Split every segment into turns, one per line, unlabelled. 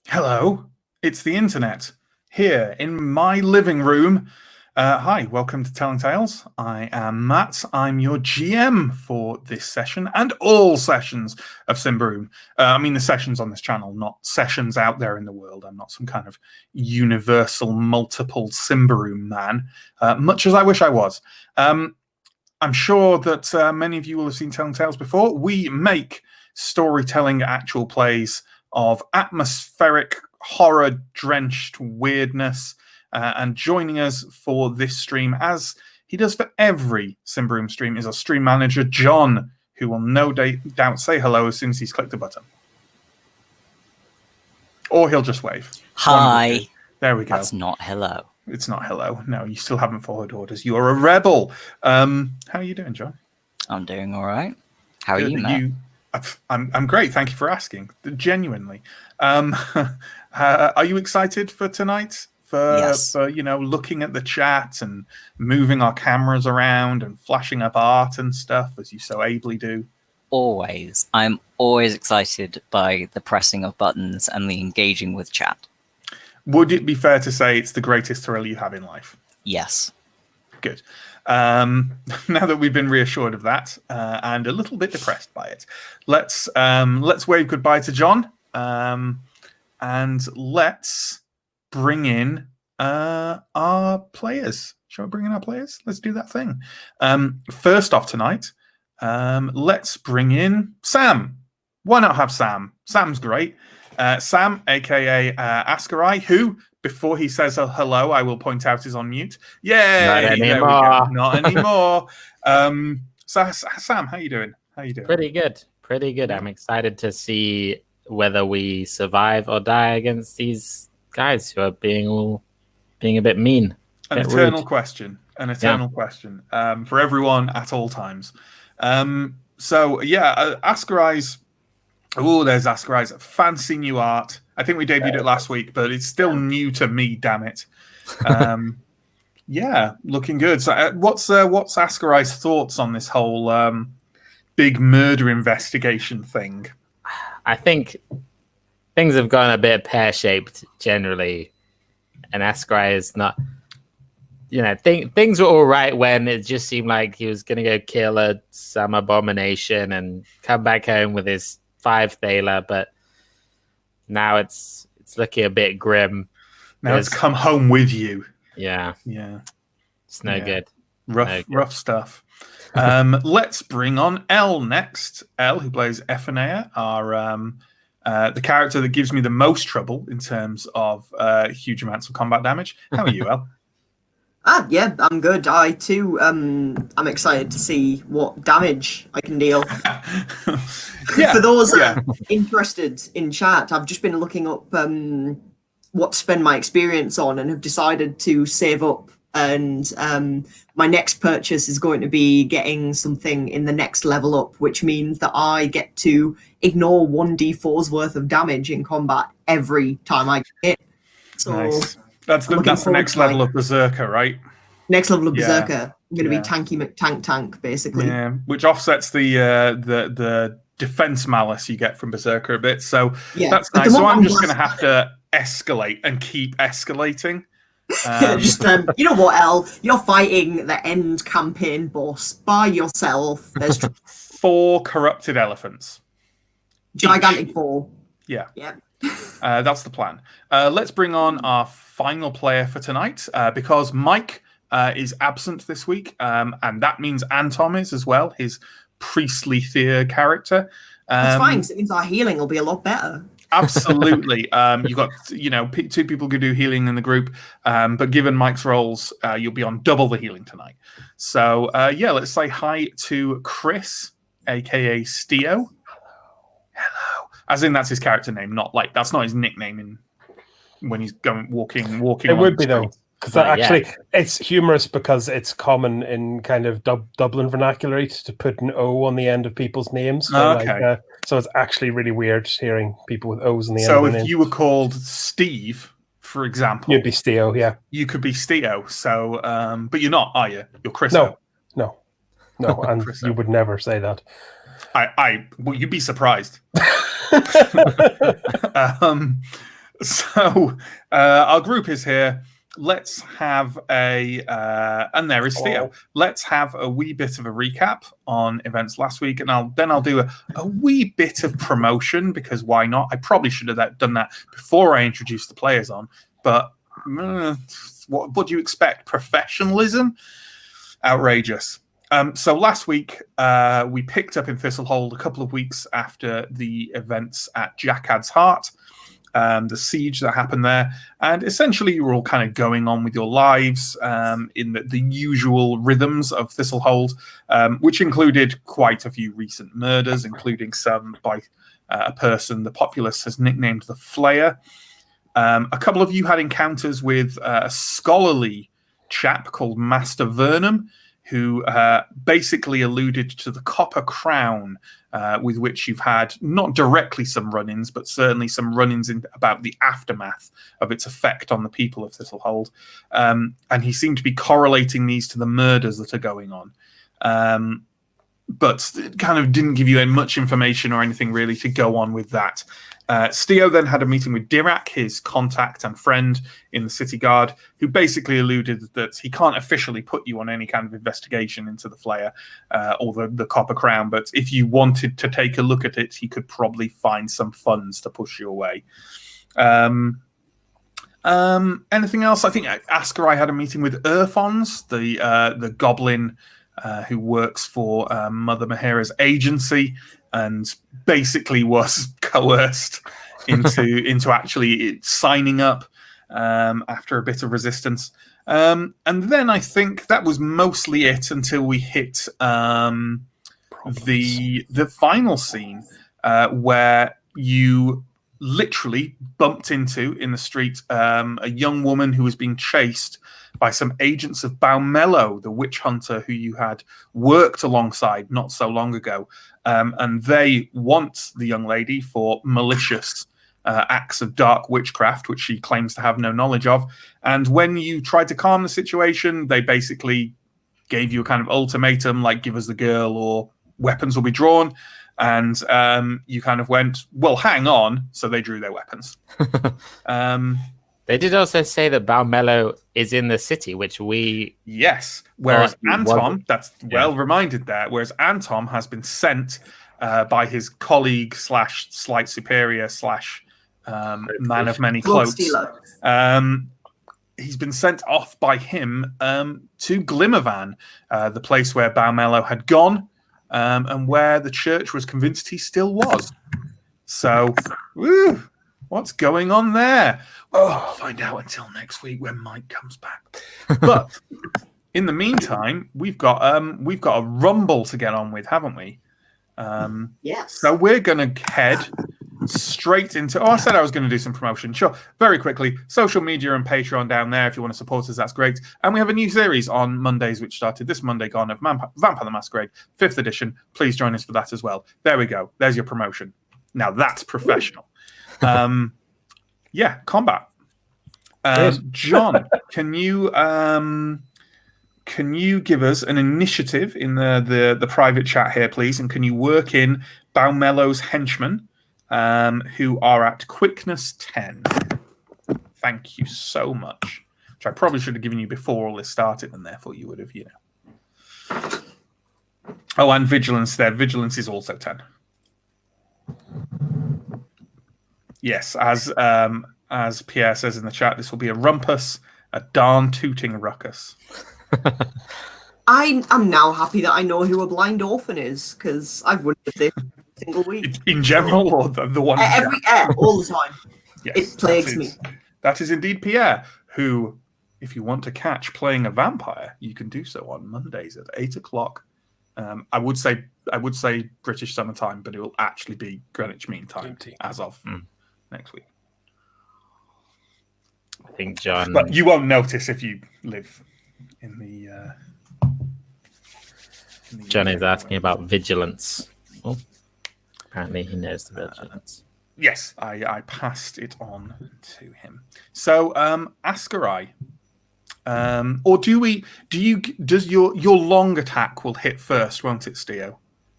Hello, it's the internet here in my living room. Hi, welcome to Telling Tales. I am Matt. I'm your GM for this session and all sessions of Symbaroum. I mean, the sessions on this channel, not sessions out there in the world. I'm not some kind of universal, multiple Symbaroum man, much as I wish I was. I'm sure that many of you will have seen Telling Tales before. We make storytelling actual plays of atmospheric, horror-drenched weirdness. And joining us for this stream, as he does for every Symbaroum stream, is our stream manager, John, who will no doubt say hello as soon as he's clicked a button. Or he'll just wave.
Hi.
There we go.
That's not hello.
It's not hello. No, you still haven't followed orders. You're a rebel. How are you doing, John?
I'm doing all right. How are you, Matt?
I'm great. Thank you for asking. Genuinely. Are you excited for tonight?
Yes.
For looking at the chat and moving our cameras around and flashing up art and stuff as you so ably do?
Always. I'm always excited by the pressing of buttons and the engaging with chat.
Would it be fair to say it's the greatest thrill you have in life?
Yes.
Good. Now that we've been reassured of that and a little bit depressed by it, let's wave goodbye to John and let's bring in our players. Shall we bring in our players? Let's do that thing. First off tonight, let's bring in Sam. Why not have Sam? Sam's great. Sam, aka Ascarai, who, before he says hello, I will point out is on mute. Yay!
Not anymore.
Not anymore. So, Sam, how you doing?
Pretty good. I'm excited to see whether we survive or die against these guys who are being a bit mean.
An eternal question for everyone at all times. Ascarai's. Oh, there's Ascarai's fancy new art. I think we debuted it last week, but it's still new to me. Damn it! Looking good. So, what's Ascarai's thoughts on this whole big murder investigation thing?
I think things have gone a bit pear-shaped generally, and Ascarai is not. Things were all right when it just seemed like he was going to go kill some abomination and come back home with his 5 Thaler, but now it's looking a bit grim.
Now it's come home with you.
Yeah. It's no good.
Rough stuff. Let's bring on Elle next. Elle, who plays Ephanea, the character that gives me the most trouble in terms of huge amounts of combat damage. How are you, Elle?
Yeah, I'm good. I too, I'm excited to see what damage I can deal. For those interested in chat, I've just been looking up what to spend my experience on and have decided to save up. And my next purchase is going to be getting something in the next level up, which means that I get to ignore 1d4's worth of damage in combat every time I get hit. So
nice. That's the next level of Berserker, right?
Next level of Berserker. I'm going to be tanky McTank, basically.
Yeah, which offsets the defense malice you get from Berserker a bit. So that's nice. So I'm just going to have to escalate and keep escalating.
You know what, Elle? You're fighting the end campaign boss by yourself. There's
4 corrupted elephants.
Gigantic 4.
Yeah.
Yeah.
That's the plan. Let's bring on our final player for tonight because Mike is absent this week, and that means Anton is as well, his priestly Thea character.
That's fine, because it means our healing will be a lot better.
Absolutely. You've got 2 people who do healing in the group, but given Mike's roles, you'll be on double the healing tonight. So let's say hi to Chris, aka Steo. Hello. As in that's his character name, not like that's not his nickname when he's walking.
It would be though, because actually it's humorous because it's common in kind of Dublin vernacular to put an O on the end of people's names. So, so it's actually really weird hearing people with O's on the end.
So
of
if
names.
you were called Steve, for example,
you'd be Steo. Yeah,
you could be Steo. So, but you're not, are you? You're Chris.
No, and you would never say that.
Well, you'd be surprised. So our group is here. Let's have and there is Theo. Let's have a wee bit of a recap on events last week, and I'll do a wee bit of promotion, because why not? I probably should have done that before I introduced the players on, but what do you expect? Professionalism? Outrageous. So last week, we picked up in Thistlehold a couple of weeks after the events at Jackad's Heart, the siege that happened there, and essentially you were all kind of going on with your lives in the usual rhythms of Thistlehold, which included quite a few recent murders, including some by a person the populace has nicknamed the Flayer. A couple of you had encounters with a scholarly chap called Master Vernum, who basically alluded to the Copper Crown, with which you've had not directly some run-ins, but certainly some run-ins about the aftermath of its effect on the people of Thistlehold. And he seemed to be correlating these to the murders that are going on. But it kind of didn't give you much information or anything really to go on with that. Steo then had a meeting with Dirac, his contact and friend in the City Guard, who basically alluded that he can't officially put you on any kind of investigation into the Flayer or the Copper Crown, but if you wanted to take a look at it, he could probably find some funds to push you away. Anything else? I think Askarai had a meeting with Urfons, the goblin who works for Mother Mahera's agency, and basically was coerced into actually signing up after a bit of resistance. And then I think that was mostly it until we hit the final scene where you literally bumped into, in the street, a young woman who was being chased by some agents of Baumello, the witch hunter who you had worked alongside not so long ago. And they want the young lady for malicious acts of dark witchcraft, which she claims to have no knowledge of. And when you tried to calm the situation, they basically gave you a kind of ultimatum, like, give us the girl or weapons will be drawn. And you kind of went, well, hang on. So they drew their weapons.
They did also say that Baumello is in the city, which we...
Yes. Whereas Anton, that's well reminded there, whereas Anton has been sent by his colleague / slight superior / man of many cloaks. He's been sent off by him to Glimmervan, the place where Baumello had gone, and where the church was convinced he still was. So, woo, what's going on there? Oh, I'll find out until next week when Mike comes back. But in the meantime, we've got a rumble to get on with, haven't we?
Yes.
So we're going to head straight into... Oh, I said I was going to do some promotion. Sure. Very quickly, social media and Patreon down there. If you want to support us, that's great. And we have a new series on Mondays, which started this Monday gone, of Vampire the Masquerade, 5th edition. Please join us for that as well. There we go. There's your promotion. Now that's professional. Yeah, combat. John, can you give us an initiative in the private chat here, please? And can you work in Baumello's henchmen, who are at quickness 10? Thank you so much. Which I probably should have given you before all this started, and therefore you would have, Oh, and vigilance there. Vigilance is also 10. Yes, as Pierre says in the chat, this will be a rumpus, a darn tooting ruckus.
I'm now happy that I know who a blind orphan is, because I've wondered this every single week.
In general, or the one?
All the time. Yes, it plagues me.
That is indeed Pierre, who, if you want to catch playing a vampire, you can do so on Mondays at 8:00. I would say British Summer Time, but it will actually be Greenwich Mean Time as of next week.
I think John...
But you won't notice if you live in the...
John is asking about vigilance. Oh, apparently he knows the vigilance.
Yes, I passed it on to him. So, Askarai, or does your long attack will hit first, won't it, Steo?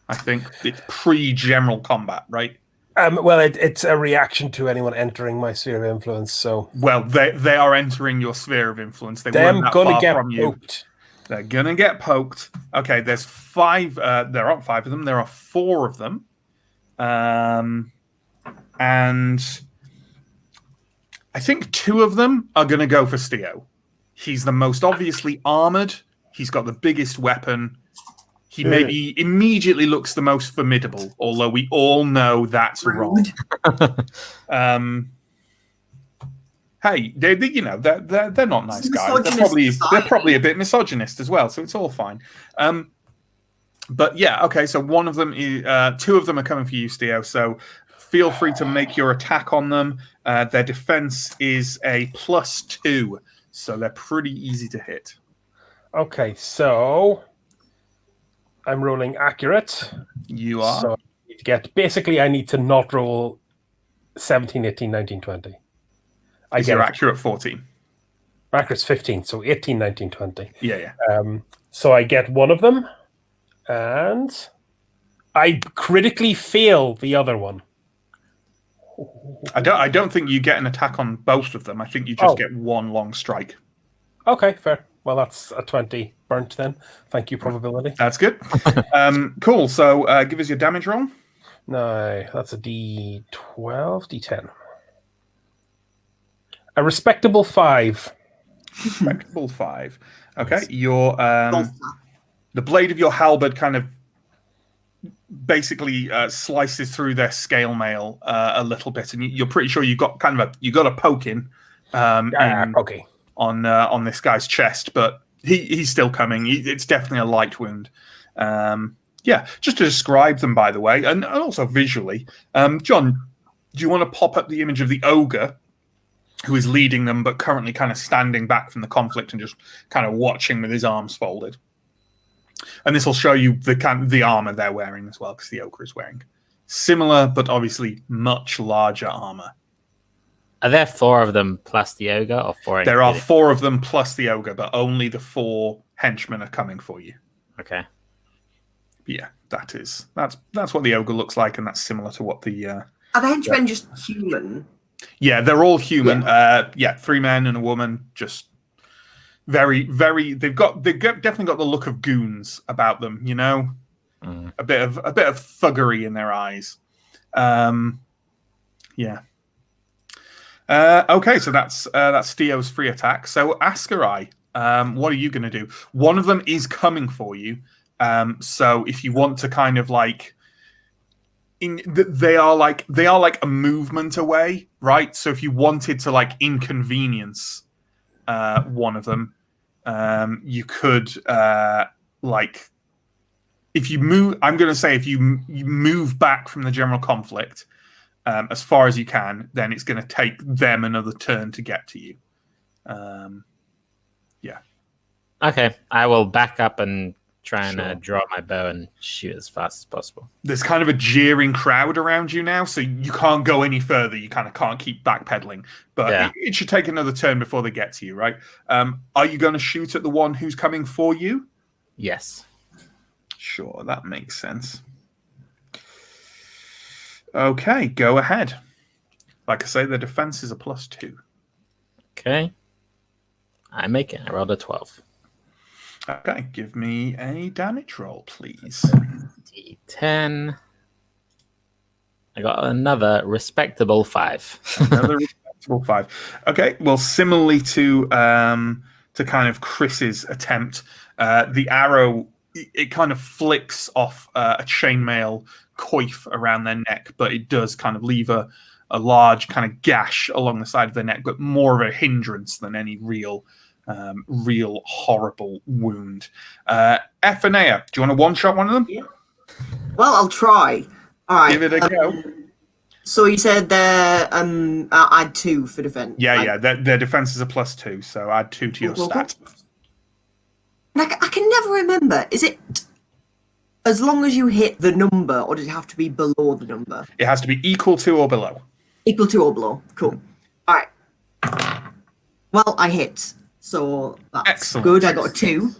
I think it's pre-general combat, right?
Well, it's a reaction to anyone entering my sphere of influence. So,
well, they are entering your sphere of influence. They
them
weren't that
gonna
far
get
from you.
poked.
They're gonna get poked. Okay, there's 5. There aren't 5 of them. There are 4 of them. And I think 2 of them are gonna go for Steo. He's the most obviously armored. He's got the biggest weapon. He maybe immediately looks the most formidable, although we all know that's wrong. Hey, they're not nice guys. They're probably a bit misogynist as well, so it's all fine. But yeah, okay. So one of them, 2 of them are coming for you, Steo. So feel free to make your attack on them. Their defense is a +2, so they're pretty easy to hit.
Okay, so I'm rolling accurate.
You are.
So I need to not roll 17, 18, 19, 20.
You're accurate 14.
Accurate's 15, so 18, 19, 20.
Yeah.
So I get one of them, and I critically fail the other one.
I don't think you get an attack on both of them. I think you just get one long strike.
Okay, fair. Well, that's a 20 burnt then. Thank you, probability.
That's good. Cool. So give us your damage roll.
No, that's a D12, D10. A respectable 5.
Respectable 5. Okay, your the blade of your halberd kind of basically slices through their scale mail a little bit, and you're pretty sure you got a poke in.
Okay.
On this guy's chest, but he's still coming. It's definitely a light wound. Just to describe them, by the way, and also visually, John, do you want to pop up the image of the ogre who is leading them, but currently kind of standing back from the conflict and just kind of watching with his arms folded? And this will show you the armor they're wearing as well, because the ogre is wearing similar, but obviously much larger armor.
Are there 4 of them plus the ogre, or 4?
There are 4 of them plus the ogre, but only the 4 henchmen are coming for you.
Okay.
Yeah, that's what the ogre looks like, and that's similar to what the.
Are the henchmen just human?
Yeah, they're all human. 3 men and a woman. Just very, very. They've definitely got the look of goons about them. You know, a bit of thuggery in their eyes. Yeah. Okay, so that's Steo's free attack. So Askarai, what are you going to do? One of them is coming for you. So if you want to kind of like, they are like a movement away, right? So if you wanted to like inconvenience one of them, you could if you move. I'm going to say if you move back from the general conflict. As far as you can, then it's going to take them another turn to get to you. Yeah.
Okay, I will back up and try and draw my bow and shoot as fast as possible. There's
kind of a jeering crowd around you now, so you can't go any further. You kind of can't keep backpedaling. But it should take another turn before they get to you, right? Are you going to shoot at the one who's coming for you?
Yes.
Sure, that makes sense. Okay, go ahead. Like I say, the defense is a +2.
Okay. I make it. I rolled a 12.
Okay, give me a damage roll, please.
D10. I got another respectable 5.
Another respectable 5. Okay, well, similarly to kind of Chris's attempt, the arrow, it kind of flicks off a chainmail coif around their neck, but it does kind of leave a large kind of gash along the side of their neck, but more of a hindrance than any real horrible wound. Ephanea, do you want to one-shot one of them?
Yeah. Well, I'll try. All right.
Give it a go.
So you said they're add 2 for defense.
Yeah. Their defense is a +2, so add 2 to your stat.
I can never remember. Is it as long as you hit the number, or does it have to be below the number?
It has to be equal to or below.
Equal to or below. Cool. All right. Well, I hit, so that's
excellent.
Good. I got a 2.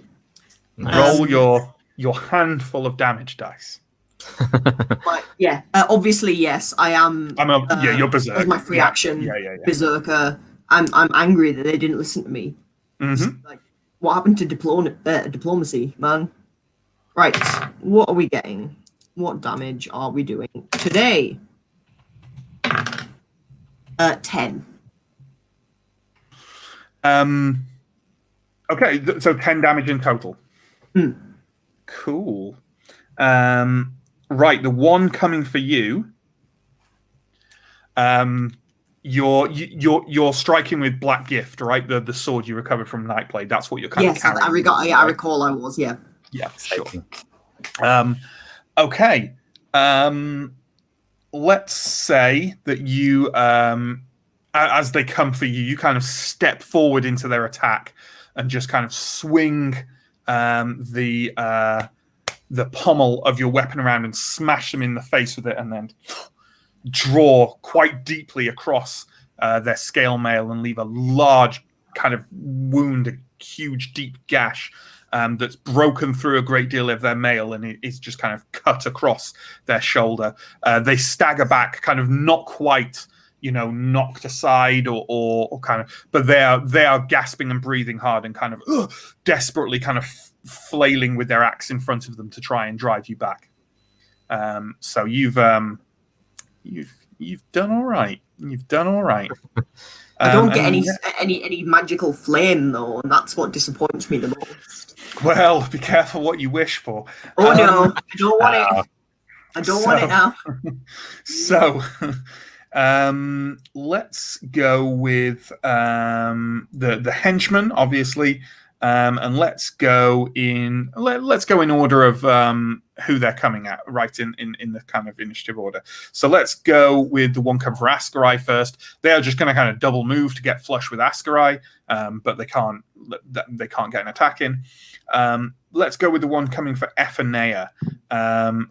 Nice. Roll your handful of damage dice.
Obviously, yes, I am.
You're berserk.
As my free action, berserker. I'm angry that they didn't listen to me. Like, what happened to diplomacy, man? Right, what are we getting? What damage are we doing today? 10.
Okay, so 10 damage in total. Cool. Right, the one coming for you. You're striking with Black Gift, right? The sword you recovered from Nightblade. That's what you're kind of carrying.
I recall I was, yeah.
Yeah, sure. Okay. Let's say that you, as they come for you, you kind of step forward into their attack and just kind of swing the pommel of your weapon around and smash them in the face with it, and then draw quite deeply across their scale mail and leave a large kind of wound, a huge deep gash that's broken through a great deal of their mail, and it is just kind of cut across their shoulder. They stagger back, kind of not quite, knocked aside or kind of, but they are gasping and breathing hard and kind of desperately kind of flailing with their axe in front of them to try and drive you back. So you've done all right. You've done all right.
I don't get any magical flame though, and that's what disappoints me the most.
Well, be careful what you wish for.
Oh no, I don't want it. I don't want it now.
So, let's go with the henchman, obviously, and let's go in order of who they're coming at, right in the kind of initiative order. So let's go with the one coming for Askarai first. They are just going to kind of double move to get flush with Askarai, but they can't get an attack in. Let's go with the one coming for Ephanea.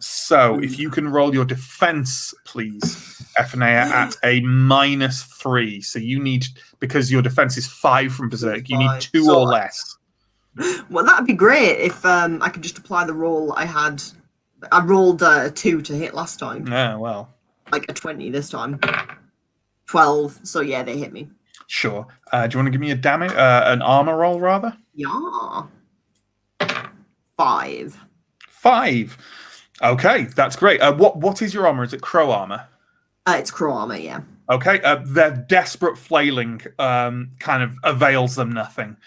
So if you can roll your defense, please, Ephanea, at a -3. So you need, because your defense is 5 from Berserk, you need 2 or less.
Well, that'd be great if I could just apply the roll I had. I rolled a 2 to hit last time.
Oh, well.
Like a 20 this time. 12. So yeah, they hit me.
Sure. Do you want to give me an armor roll, rather?
Yeah. 5.
5. Okay, that's great. What is your armor? Is it crow armor?
It's crow armor, yeah.
Okay, their desperate flailing kind of avails them nothing.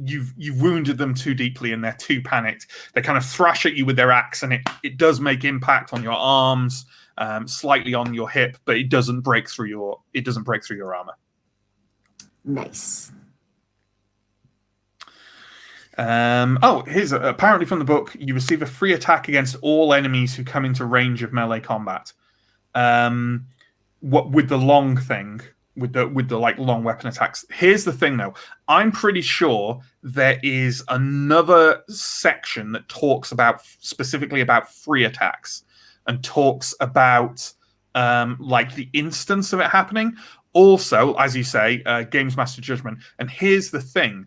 You've wounded them too deeply, and they're too panicked. They kind of thrash at you with their axe, and it does make impact on your arms, slightly on your hip, but it doesn't break through your armor.
Nice.
Here's apparently from the book. You receive a free attack against all enemies who come into range of melee combat. What with the long thing, with the like long weapon attacks. Here's the thing, though. I'm pretty sure there is another section that talks specifically about free attacks and talks about like the instance of it happening. Also, as you say, Games Master Judgment. And here's the thing.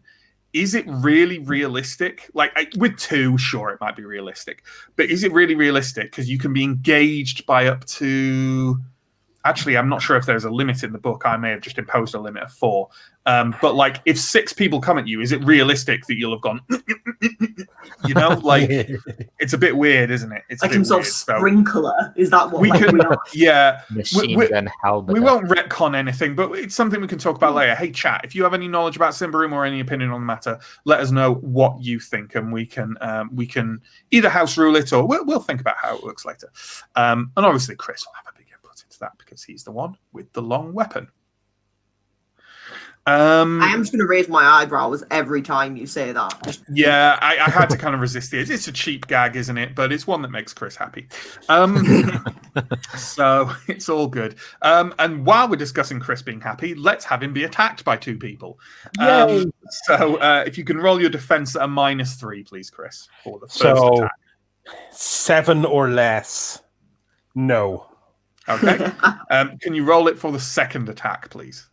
Is it really realistic? Like, with 2, sure, it might be realistic. But is it really realistic? Because you can be engaged by up to... Actually, I'm not sure if there's a limit in the book. I may have just imposed a limit of 4. But, like, if 6 people come at you, is it realistic that you'll have gone... Like, it's a bit weird, isn't it? It's
like himself sprinkler. Is that what we are?
Yeah.
Machine gun halberd.
We won't retcon anything, but it's something we can talk about later. Hey, chat, if you have any knowledge about Symbaroum or any opinion on the matter, let us know what you think, and we can either house rule it or we'll think about how it works later. And obviously, Chris will have a big input into that because he's the one with the long weapon.
I am just going to raise my eyebrows every time you say that.
Yeah, I had to kind of resist it. It's a cheap gag, isn't it? But it's one that makes Chris happy. So it's all good. And while we're discussing Chris being happy, let's have him be attacked by 2 people. So if you can roll your defense at a -3, please, Chris, for the first attack.
7 or less. No.
Okay. Can you roll it for the second attack, please?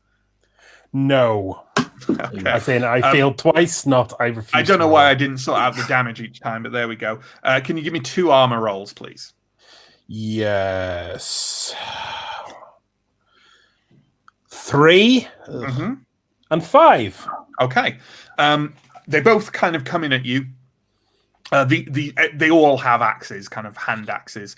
No.
Okay.
I failed twice, not I refuse.
I don't know why I didn't sort out the damage each time, but there we go. Can you give me 2 armor rolls, please?
Yes. 3 and 5.
Okay. They both kind of come in at you. They all have axes, kind of hand axes.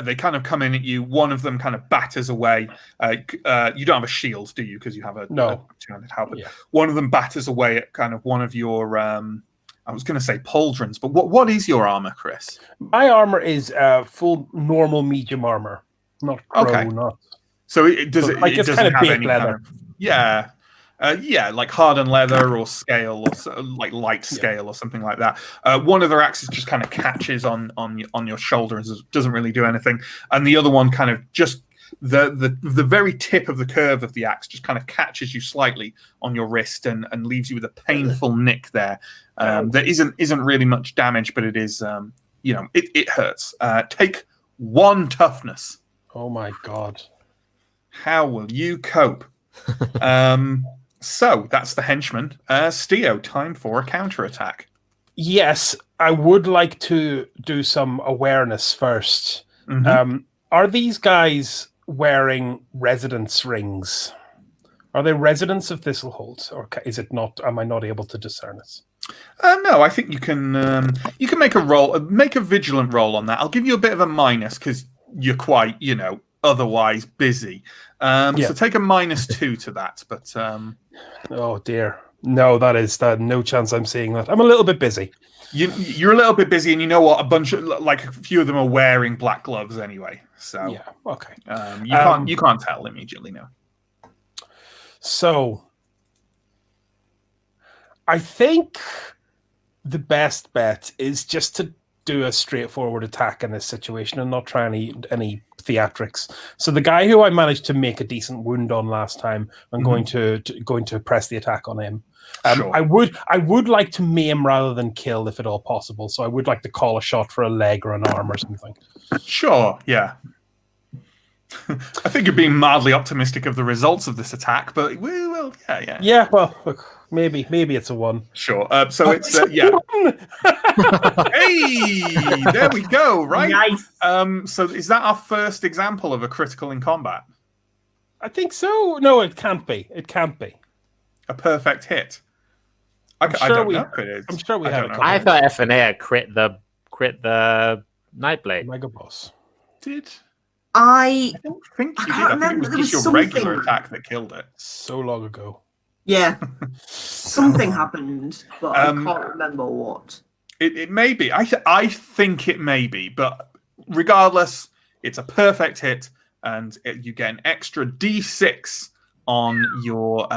They kind of come in at you. One of them kind of batters away. You don't have a shield, do you? Because you have a two-handed halberd. Yeah. One of them batters away at kind of one of your. I was going to say pauldrons, but what is your armor, Chris?
My armor is full normal medium armor, not pro, not.
So it doesn't
kind of
have
any leather.
Like hardened leather or scale, or like light scale or something like that. One of their axes just kind of catches on your shoulder and doesn't really do anything, and the other one kind of just the very tip of the curve of the axe just kind of catches you slightly on your wrist and leaves you with a painful nick there. There isn't really much damage, but it is it hurts. Take 1 toughness.
Oh my god!
How will you cope? So that's the henchman. Steo, time for a counterattack.
Yes, I would like to do some awareness first. Are these guys wearing residence rings? Are they residents of Thistlehold, or is it not? Am I not able to discern it?
No, I think you can make a roll, make a vigilant roll on that. I'll give you a bit of a minus because you're quite, otherwise busy. So take a -2 to that. But
oh dear, no, that is no chance I'm seeing that. I'm a little bit busy.
You're a little bit busy, and you know what? A few of them are wearing black gloves anyway. So
yeah, okay.
You can't tell immediately, no.
So I think the best bet is just to do a straightforward attack in this situation and not try any theatrics. So the guy who I managed to make a decent wound on last time, I'm going to press the attack on him. Sure. I would like to maim rather than kill if at all possible. So I would like to call a shot for a leg or an arm or something.
Sure, yeah. I think you're being mildly optimistic of the results of this attack, but we will, yeah.
Yeah, well, look, maybe it's a 1.
Sure. So it's yeah. Hey, there we go. Right.
Nice.
So is that our first example of a critical in combat?
I think so. No, it can't be. It can't be
a perfect hit. I don't know if it is.
I'm sure we have.
I thought FNA crit the Nightblade.
Mega boss.
Did.
I
don't think you did.
I
think it was just your regular attack that killed it.
So long ago.
Yeah. Something happened, but I can't remember what.
It may be. I think it may be, but regardless, it's a perfect hit, and you get an extra D6 on your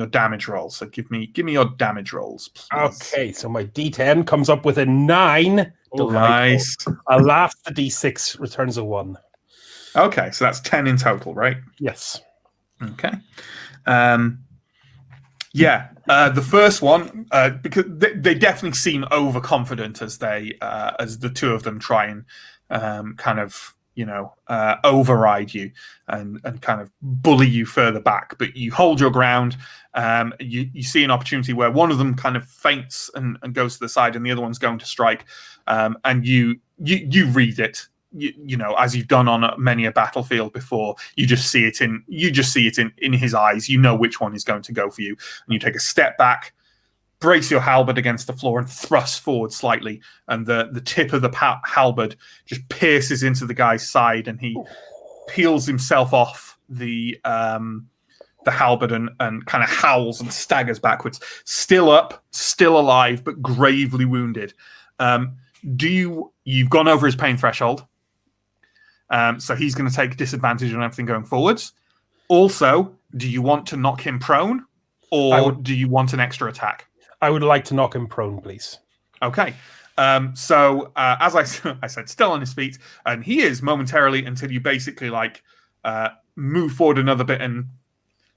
damage roll. So give me your damage rolls, please.
Okay, so my D10 comes up with a 9.
Oh, nice.
Alas, the D6 returns a 1.
Okay, so that's 10 in total, right?
Yes.
Okay. The first one, because they definitely seem overconfident as the two of them try and kind of override you and kind of bully you further back, but you hold your ground. You see an opportunity where one of them kind of feints and goes to the side, and the other one's going to strike, and you read it. As you've done on many a battlefield before, you just see it in his eyes. You know which one is going to go for you, and you take a step back, brace your halberd against the floor, and thrust forward slightly. And the tip of the halberd just pierces into the guy's side, and he peels himself off the halberd and kind of howls and staggers backwards. Still up, still alive, but gravely wounded. You've gone over his pain threshold. So he's going to take disadvantage on everything going forwards. Also, do you want to knock him prone, or do you want an extra attack?
I would like to knock him prone, please.
Okay. So as I said, still on his feet, and he is momentarily until you basically move forward another bit and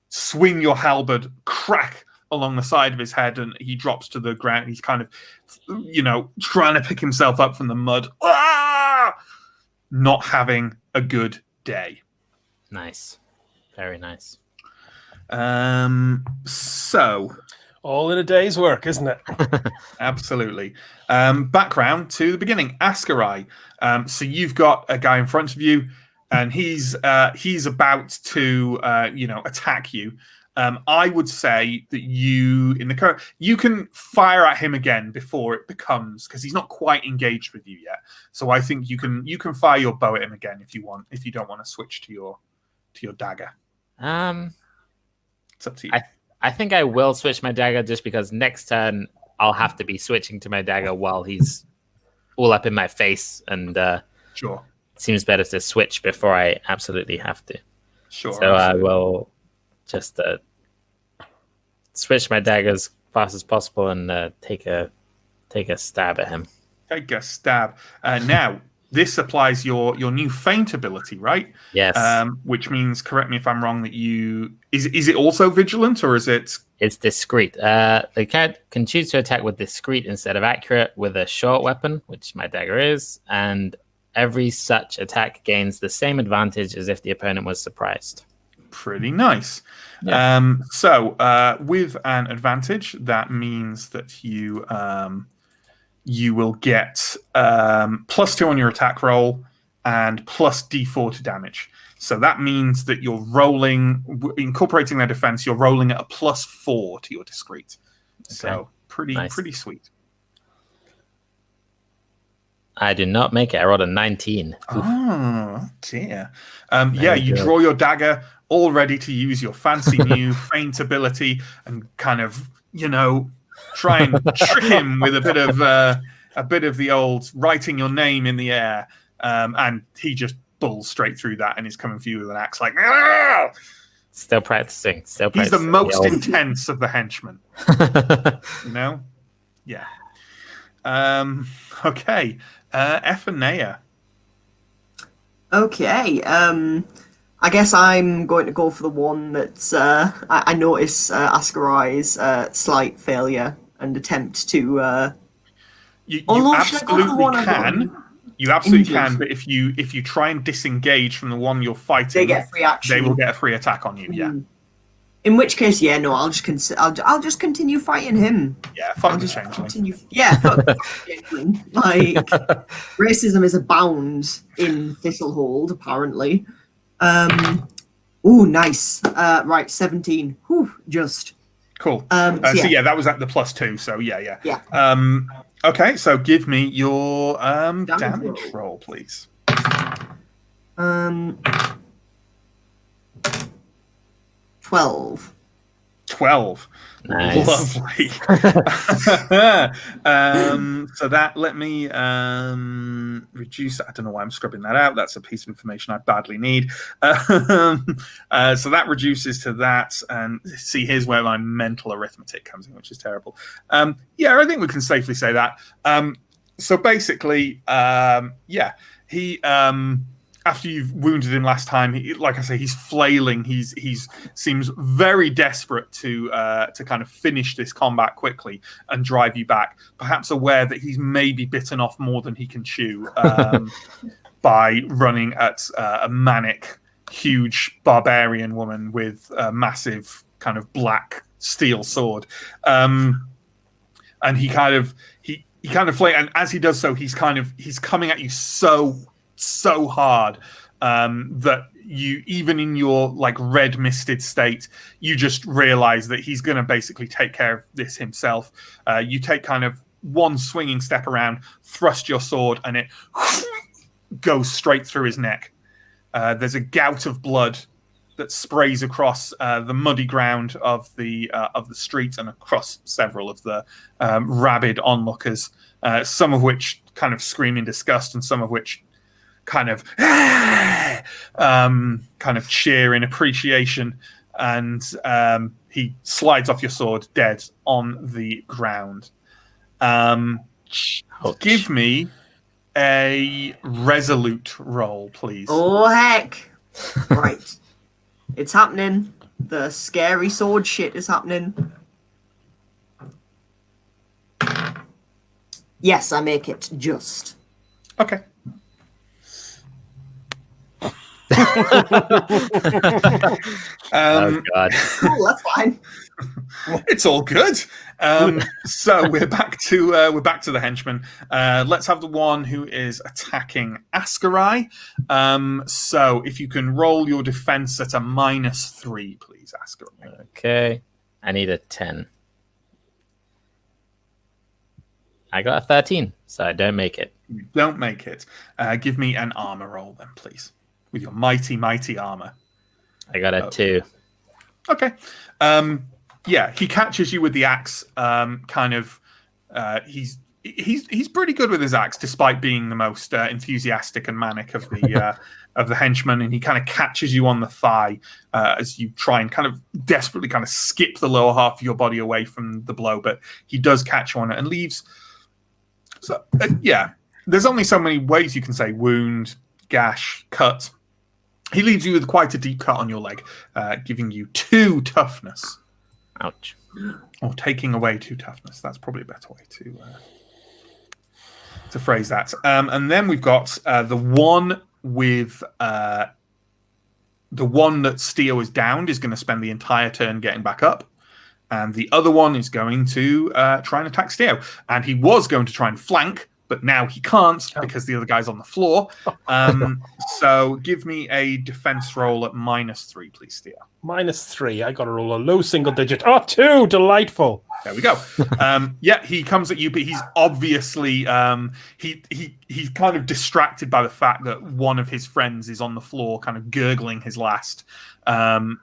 swing your halberd, crack along the side of his head, and he drops to the ground. He's kind of, trying to pick himself up from the mud. Ah! Not having a good day.
Nice. Very nice.
So
All in a day's work, isn't it?
Absolutely. Background to the beginning. Askarai. So you've got a guy in front of you, and he's about to attack you. I would say that you can fire at him again before it becomes, because he's not quite engaged with you yet. So I think you can fire your bow at him again if you want. If you don't want to switch to your dagger. It's up to you.
I think I will switch my dagger just because next turn I'll have to be switching to my dagger while he's all up in my face, and
sure,
it seems better to switch before I absolutely have to.
Sure.
So I will just switch my dagger as fast as possible and take a stab at him.
Take a stab. Now, this applies your new feint ability, right?
Yes.
Which means, correct me if I'm wrong, that is it also vigilant, or is it?
It's discreet. The cat can choose to attack with discreet instead of accurate with a short weapon, which my dagger is, and every such attack gains the same advantage as if the opponent was surprised.
Pretty nice.
Yeah.
So with an advantage, that means that you will get +2 on your attack roll and plus D4 to damage. So that means that you're rolling, incorporating their defense, you're rolling at a +4 to your discreet. Okay. So pretty sweet.
I did not make it. I rolled a 19.
Oh, dear. You draw your dagger, all ready to use your fancy new feint ability and kind of, try and trick him with a bit of the old writing your name in the air, and he just bulls straight through that and is coming for you with an axe like, "Argh!"
Still practicing.
He's the most intense of the henchmen. Yeah. Okay. Ephanea.
Okay. I guess I'm going to go for the one that's I notice Askarai's slight failure and attempt to.
You absolutely can. You absolutely can, but if you try and disengage from the one you're fighting,
they get free action.
They will get a free attack on you. Yeah.
In which case, I'll just continue fighting him.
Yeah, fuck the changeling.
Fuck the changeling. Like, racism is abound in Thistlehold, apparently. Nice. Right, 17. Whew, just.
Cool. That was at the +2. So yeah. Okay, so give me your damage roll, please.
12.
12.
Nice.
Lovely. So that, let me reduce. I don't know why I'm scrubbing that out. That's a piece of information I badly need. So that reduces to that. And see, here's where my mental arithmetic comes in, which is terrible. I think we can safely say that. So basically, he. After you've wounded him last time, like I say, he's flailing. He's seems very desperate to kind of finish this combat quickly and drive you back. Perhaps aware that he's maybe bitten off more than he can chew by running at a manic, huge barbarian woman with a massive kind of black steel sword, and he kind of flails. And as he does so, he's coming at you so hard that you, even in your like red misted state, you just realize that he's going to basically take care of this himself. You take kind of one swinging step around, thrust your sword, and it goes straight through his neck. There's a gout of blood that sprays across the muddy ground of the street and across several of the rabid onlookers, some of which kind of scream in disgust and some of which kind of cheer in appreciation, and he slides off your sword dead on the ground. Give me a resolute roll, please.
Oh heck! Right, it's happening. The scary sword shit is happening. Yes, I make it just.
Okay.
Oh God!
Oh, that's fine.
It's all good. So we're back to the henchman. Let's have the one who is attacking Ascarai. So if you can roll your defense at a -3, please, Ascarai.
Okay, I need a 10. I got a 13, so I don't make it.
You don't make it. Give me an armor roll then, please, with your mighty armor.
I got a 2.
Okay. Yeah, he catches you with the axe. He's pretty good with his axe, despite being the most enthusiastic and manic of the henchmen. And he kind of catches you on the thigh as you try and kind of desperately kind of skip the lower half of your body away from the blow. But he does catch you on it and leaves. So yeah, there's only so many ways you can say wound, gash, cut. He leaves you with quite a deep cut on your leg, giving you 2 toughness.
Ouch.
Or taking away 2 toughness. That's probably a better way to phrase that. And then we've got the one with the one that Steo is downed is going to spend the entire turn getting back up. And the other one is going to try and attack Steo. And he was going to try and flank, but now he can't because the other guy's on the floor. So give me a defense roll at -3, please, Steo.
-3. I got to roll a low single digit. Oh, 2. Delightful.
There we go. Yeah, he comes at you, but he's obviously he's kind of distracted by the fact that one of his friends is on the floor, kind of gurgling his last.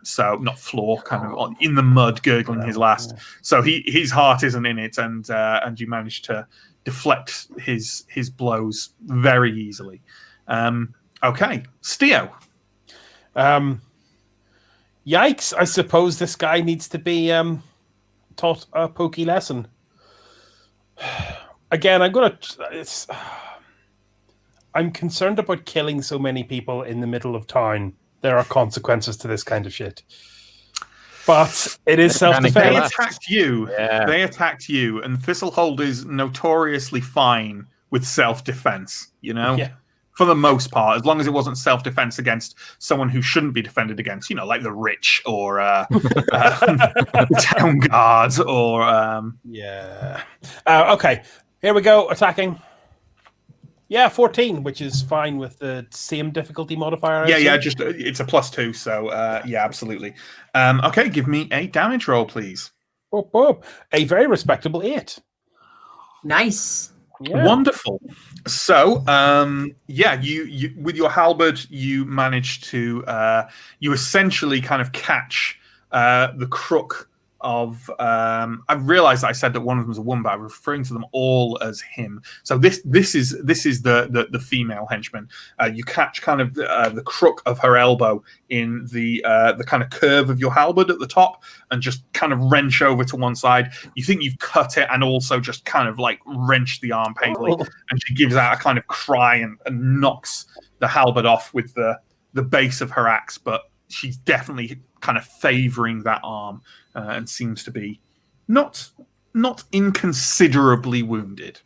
So not floor, kind of in the mud, gurgling his last. So his heart isn't in it, and you manage to deflect his blows very easily. Okay, Steo.
Yikes! I suppose this guy needs to be taught a pokey lesson. Again, I'm concerned about killing so many people in the middle of town. There are consequences to this kind of shit. But it is self-defense.
They attacked you.
Yeah.
They attacked you, and Thistlehold is notoriously fine with self-defense, you know?
Yeah.
For the most part, as long as it wasn't self-defense against someone who shouldn't be defended against, you know, like the rich or town guards or...
Yeah. Okay, here we go, attacking. Yeah, 14, which is fine with the same difficulty modifier.
Yeah, just it's a +2, so yeah, absolutely. Okay, give me a damage roll, please.
A very respectable 8.
Nice.
Yeah.
Wonderful. So, yeah, you with your halberd, you manage to you essentially kind of catch the crook of. I realized that I said that one of them was a woman, but I'm referring to them all as him. So this is the female henchman. You catch kind of the crook of her elbow in the kind of curve of your halberd at the top, and just kind of wrench over to one side. You think you've cut it, and also just kind of like wrench the arm painfully, and she gives out a kind of cry and knocks the halberd off with the base of her axe, but she's definitely kind of favoring that arm and seems to be not inconsiderably wounded.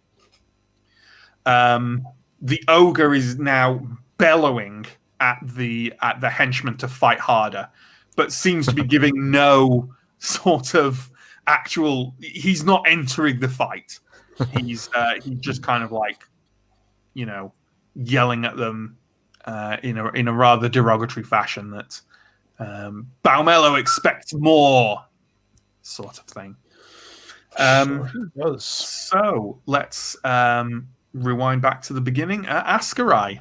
The ogre is now bellowing at the henchman to fight harder, but seems to be giving no sort of actual. He's not entering the fight. He's just kind of like, you know, yelling at them in a rather derogatory fashion that Baumello expects more, sort of thing. So let's rewind back to the beginning. Ascarai.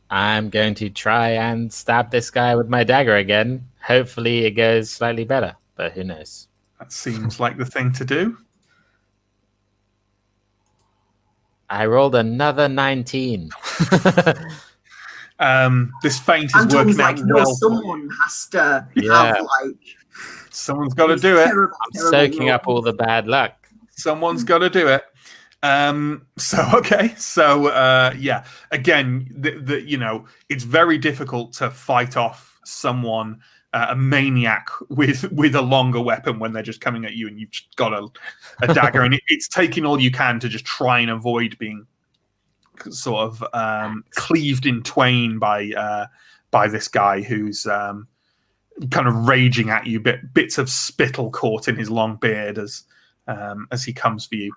I'm going to try and stab this guy with my dagger again. Hopefully it goes slightly better, but who knows?
That seems like the thing to do.
I rolled another 19.
This feint is working out well.
Someone has to have like.
Someone's got to do it.
I'm soaking up all the bad luck.
Someone's got to do it. Yeah. Again, you know, it's very difficult to fight off someone, a maniac with a longer weapon when they're just coming at you, and you've just got a dagger, and it's taking all you can to just try and avoid being sort of cleaved in twain by by this guy who's kind of raging at you, bits of spittle caught in his long beard as he comes for you.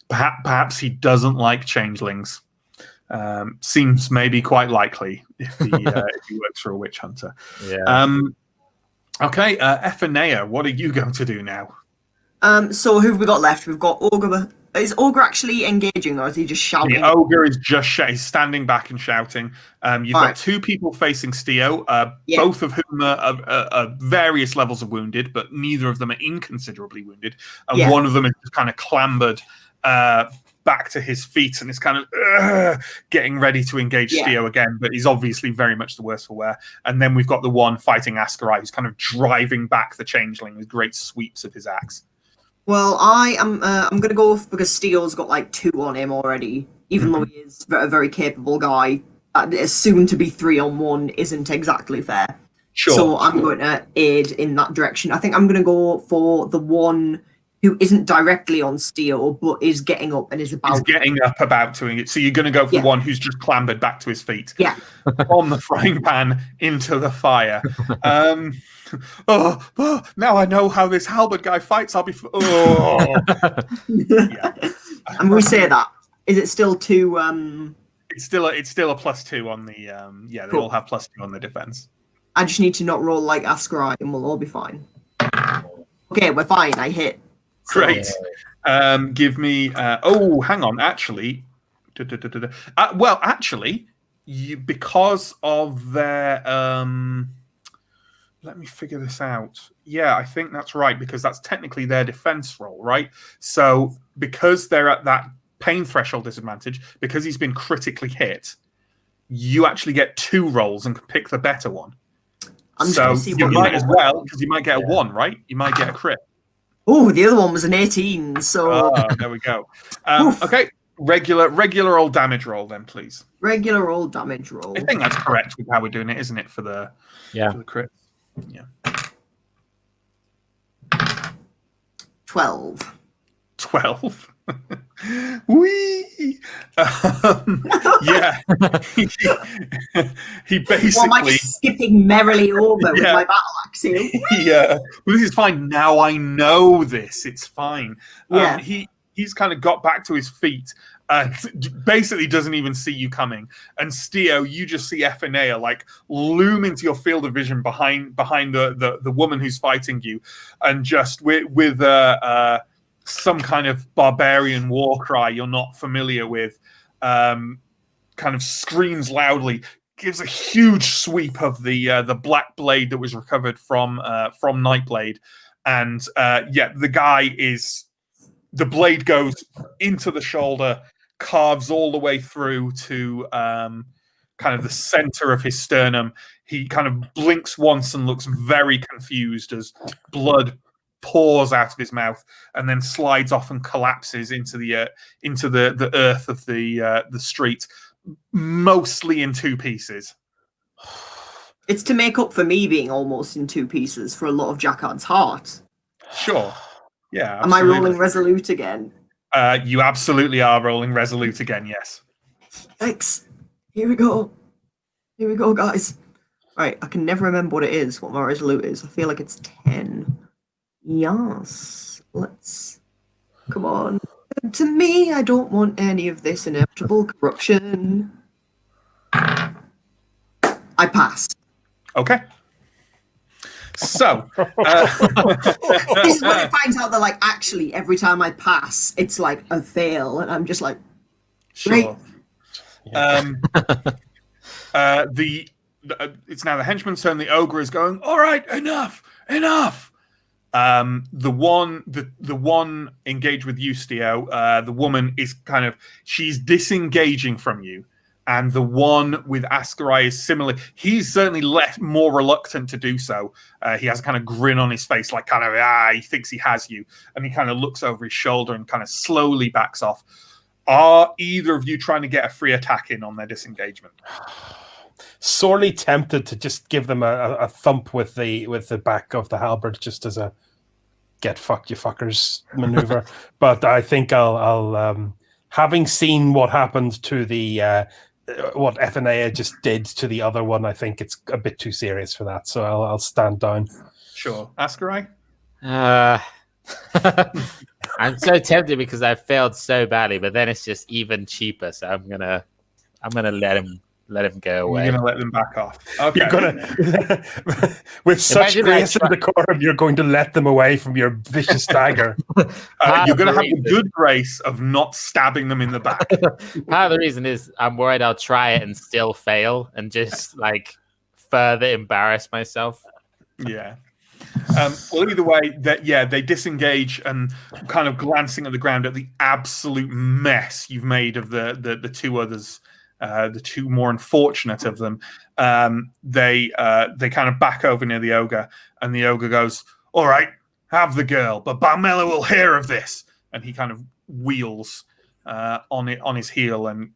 Perhaps he doesn't like changelings. Seems maybe quite likely if he works for a witch hunter.
Yeah.
Okay, Ephenea, what are you going to do now?
So who have we got left? We've got Ogre. Is Ogre actually engaging, or is he just shouting?
The Ogre is just he's standing back and shouting. You've got two people facing Steo, both of whom are various levels of wounded, but neither of them are inconsiderably wounded. And one of them is just kind of clambered back to his feet and is kind of getting ready to engage Steo again, but he's obviously very much the worse for wear. And then we've got the one fighting Askarai, who's kind of driving back the changeling with great sweeps of his axe.
Well, I'm going to go because Steele's got like 2 on him already, even though he is a very capable guy. Soon to be 3-on-1 isn't exactly fair.
Sure.
So I'm going to aid in that direction. I think I'm going to go for the one who isn't directly on Steele, but is getting up and is about...
He's getting up about to it. So you're going to go for the one who's just clambered back to his feet.
Yeah.
On the frying pan into the fire. Now I know how this halberd guy fights. I'll be...
And we say that. Is it still 2...
It's still a +2 on the... they all have +2 on the defense.
I just need to not roll like Askarai and we'll all be fine. Okay, we're fine. I hit.
Great. Give me... hang on. Actually... because of their... let me figure this out. Yeah, I think that's right, because that's technically their defense roll, right? So because they're at that pain threshold disadvantage, because he's been critically hit, you actually get 2 rolls and can pick the better one. So you might as well, because you might get a 1, right? You might get a crit.
Oh, the other one was an 18, so...
there we go. Okay, regular old damage roll then, please.
Regular old damage roll.
I think that's correct with how we're doing it, isn't it, for the crit? Yeah.
12.
12? Wee! Yeah. He basically...
Well, am I just skipping merrily over with my battle axe here?
Yeah. Well, this is fine. Now I know this. It's fine.
Yeah.
He's kind of got back to his feet and basically doesn't even see you coming. And Steo, you just see Ephenea like loom into your field of vision behind the woman who's fighting you, and just with some kind of barbarian war cry you're not familiar with, kind of screams loudly, gives a huge sweep of the black blade that was recovered from Nightblade, and the guy is... The blade goes into the shoulder, carves all the way through to kind of the center of his sternum. He kind of blinks once and looks very confused as blood pours out of his mouth, and then slides off and collapses into the earth of the street, mostly in 2 pieces.
It's to make up for me being almost in 2 pieces for a lot of Jacquard's heart.
Sure. Yeah.
Absolutely. Am I rolling Resolute again?
You absolutely are rolling Resolute again, yes.
Thanks. Here we go. Here we go, guys. Right, I can never remember what it is, what my Resolute is. I feel like it's 10. Yes. Let's... Come on. To me, I don't want any of this inevitable corruption. I pass.
Okay. So,
this is when it finds out that, like, actually, every time I pass, it's like a fail, and I'm just like,
sure. It's now the henchman's turn. The ogre is going, all right, enough. The one engaged with you, Steo. The woman is she's disengaging from you. And the one with Askarai is similar. He's certainly more reluctant to do so. He has a kind of grin on his face, like he thinks he has you. And he kind of looks over his shoulder and kind of slowly backs off. Are either of you trying to get a free attack in on their disengagement?
Sorely tempted to just give them a thump with the back of the halberd, just as a get fucked, you fuckers maneuver. But I think I'll having seen what happened to the what Ephenea just did to the other one, I think it's a bit too serious for that. So I'll stand down.
Sure. Ascarai?
I'm so tempted because I failed so badly, but then it's just even cheaper. So I'm gonna let him go away.
You're gonna let them back off. Okay.
You're gonna, with such grace and decorum, you're going to let them away from your vicious dagger.
You're gonna have the good grace of not stabbing them in the back.
Part of the reason is I'm worried I'll try it and still fail and just like further embarrass myself.
Yeah. Well, either way, they disengage and kind of glancing at the ground at the absolute mess you've made of the two others. The two more unfortunate of them, they kind of back over near the ogre, and the ogre goes, "All right, have the girl, but Balmela will hear of this." And he kind of wheels on his heel and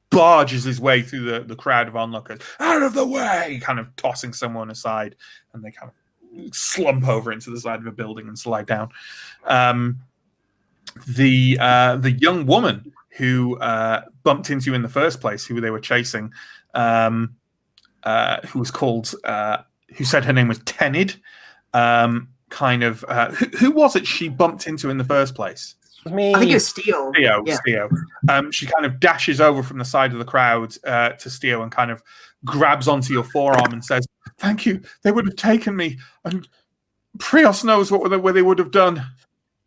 barges his way through the crowd of onlookers. Out of the way! Kind of tossing someone aside, and they kind of slump over into the side of a building and slide down. The young woman who bumped into you in the first place, who they were chasing, who was called, who said her name was Tenid. Who was it she bumped into in the first place?
Me.
I think it's Steo.
Steo. She kind of dashes over from the side of the crowd to Steo and kind of grabs onto your forearm and says, "Thank you. They would have taken me, and Prios knows what they would have done."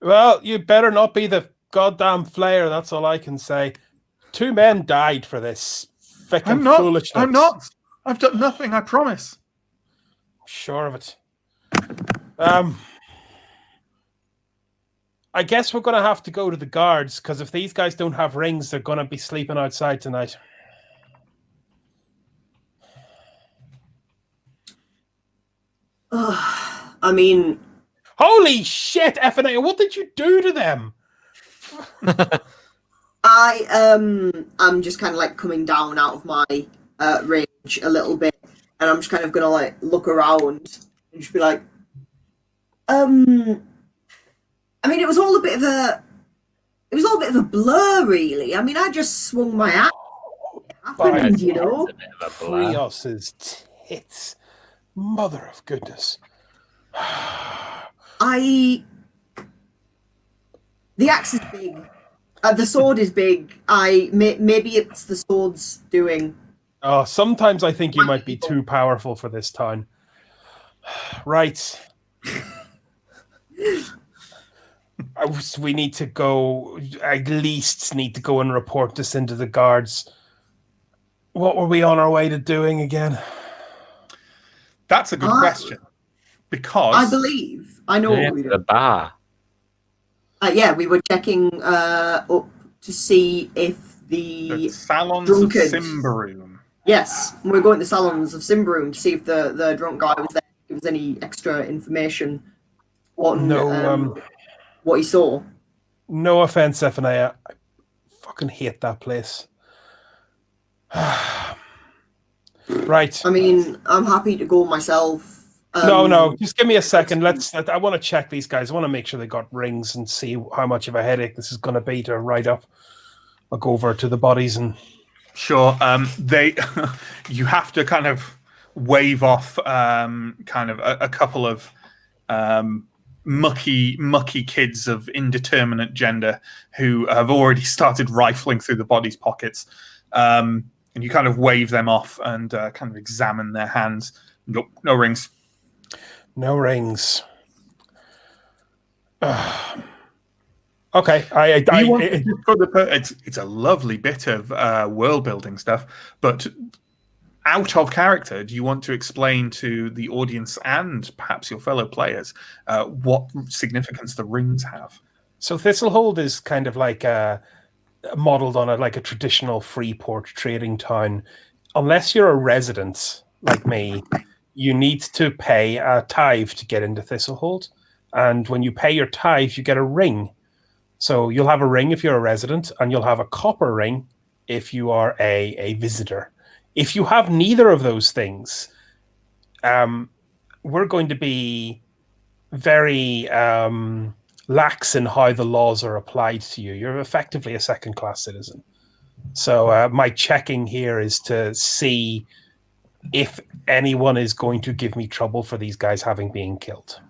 Well, you better not be the goddamn flayer. That's all I can say. 2 men died for this fucking foolishness.
I'm not. I've done nothing. I promise.
Sure of it. I guess we're going to have to go to the guards, because if these guys don't have rings, they're going to be sleeping outside tonight.
I mean...
Holy shit, Ephenea, what did you do to them?
I'm just kind of like coming down out of my range a little bit, and I'm just kind of gonna like look around and just be like, I mean, it was all a bit of a blur, really. I mean, I just swung my axe. It happened, you know.
Prios's tits, mother of goodness.
The axe is big. The sword is big. Maybe it's the sword's doing.
Oh, sometimes I think you might be too powerful for this town. Right. We need to go. At least need to go and report this into the guards. What were we on our way to doing again?
That's a good question. Because
I believe I know what we did.
The bar.
Yeah, we were checking up to see if the
salons
drunkards...
of Symbaroum.
Yes, we're going to the salons of Symbaroum to see if the drunk guy was there. If there was any extra information on what he saw.
No offense, Ephenea. I fucking hate that place. Right.
I mean, I'm happy to go myself.
No, just give me a second. I want to check these guys. I want to make sure they got rings and see how much of a headache this is going to be to write up. I'll go over to the bodies and...
Sure. You have to kind of wave off kind of a couple of mucky kids of indeterminate gender who have already started rifling through the body's pockets. And you kind of wave them off and kind of examine their hands. Nope, no rings.
No rings. Okay.
It's a lovely bit of world building stuff, but out of character, do you want to explain to the audience and perhaps your fellow players what significance the rings have?
So Thistlehold is kind of like modeled on a traditional free port trading town. Unless you're a resident like me, you need to pay a tithe to get into Thistlehold. And when you pay your tithe, you get a ring. So you'll have a ring if you're a resident, and you'll have a copper ring if you are a visitor. If you have neither of those things, we're going to be very lax in how the laws are applied to you. You're effectively a second-class citizen. So my checking here is to see if anyone is going to give me trouble for these guys having been killed.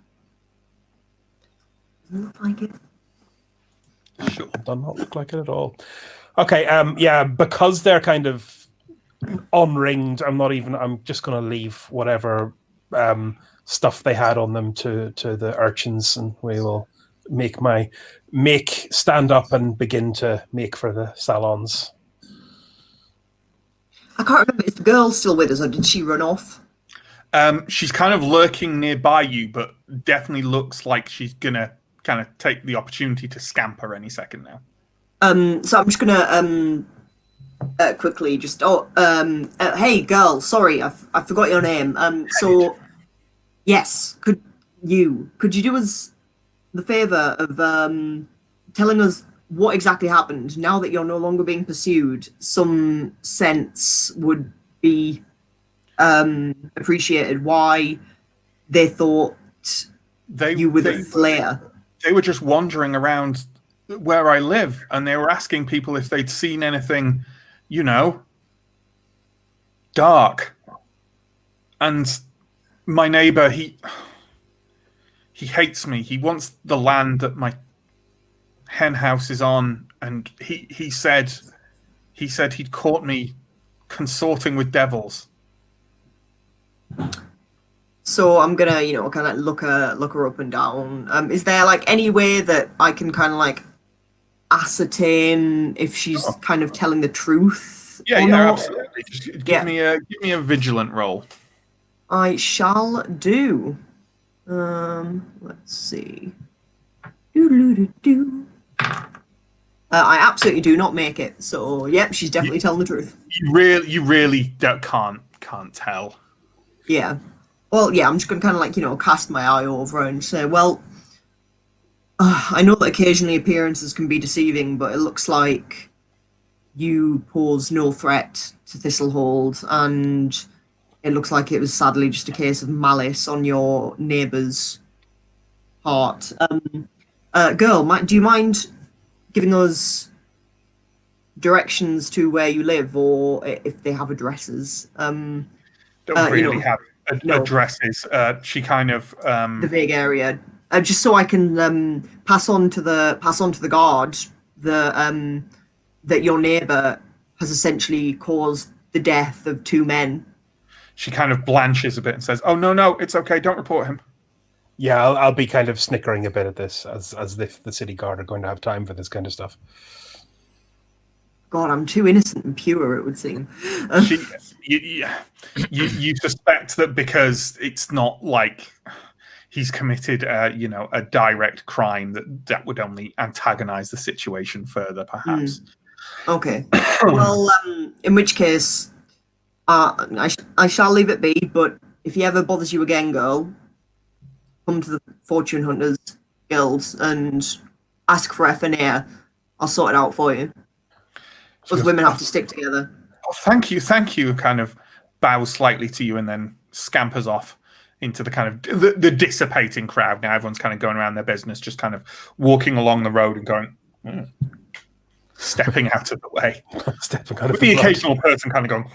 Doesn't look like it.
Sure, does not look like it at all. Okay, yeah, because they're kind of unringed, I'm just going to leave whatever stuff they had on them to the urchins, and we will stand up and begin to make for the salons.
I can't remember, is the girl still with us, or did she run off?
She's kind of lurking nearby you, but definitely looks like she's gonna kind of take the opportunity to scamper any second now.
So I'm just gonna quickly just hey girl, sorry, I forgot your name. So yes, could you do us the favor of telling us what exactly happened now that you're no longer being pursued? Some sense would be appreciated. Why they thought you were the Slayer?
They were just wandering around where I live, and they were asking people if they'd seen anything, dark. And my neighbor, he hates me. He wants the land that my hen house is on, and he said he'd caught me consorting with devils.
So I'm gonna, kind of look her up and down. Is there like any way that I can kind of like ascertain if she's kind of telling the truth?
Yeah, absolutely. Just give me a vigilant roll.
I shall do. Let's see. I absolutely do not make it. So, yep, she's definitely telling the truth.
You really can't tell.
Yeah. Well, yeah, I'm just going to kind of like, cast my eye over her and say, well, I know that occasionally appearances can be deceiving, but it looks like you pose no threat to Thistlehold, and it looks like it was sadly just a case of malice on your neighbour's part. Girl, do you mind giving us directions to where you live, or if they have addresses?
Don't really have addresses. She kind of
the vague area, just so I can pass on to the guard that your neighbour has essentially caused the death of 2 men.
She kind of blanches a bit and says, "Oh no, it's okay. Don't report him."
Yeah, I'll be kind of snickering a bit at this, as if the city guard are going to have time for this kind of stuff.
God, I'm too innocent and pure, it would seem.
You suspect that because it's not like he's committed, a direct crime, that would only antagonize the situation further, perhaps.
Okay. Well, in which case, I shall leave it be. But if he ever bothers you again, girl, come to the Fortune Hunters Guild and ask for FNA. I'll sort it out for you. Us women have to stick together.
Oh, thank you. Kind of bows slightly to you and then scampers off into the kind of the dissipating crowd. Now everyone's kind of going around their business, just kind of walking along the road and going, stepping out of the way.
Stepping out
with the occasional person kind of going,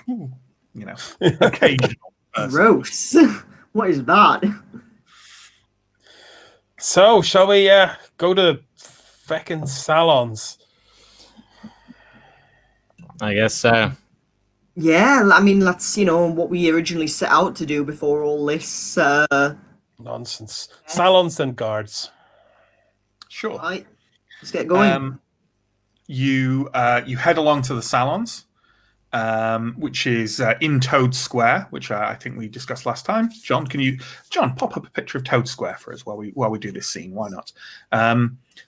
occasional person.
Gross. What is that?
So, shall we go to feckin' salons?
I guess so.
Yeah, I mean, that's, what we originally set out to do before all this
nonsense. Salons and guards.
Sure.
Right. Let's get going.
You head along to the salons, which is in Toad Square, which I think we discussed last time. John, pop up a picture of Toad Square for us while we do this scene? Why not?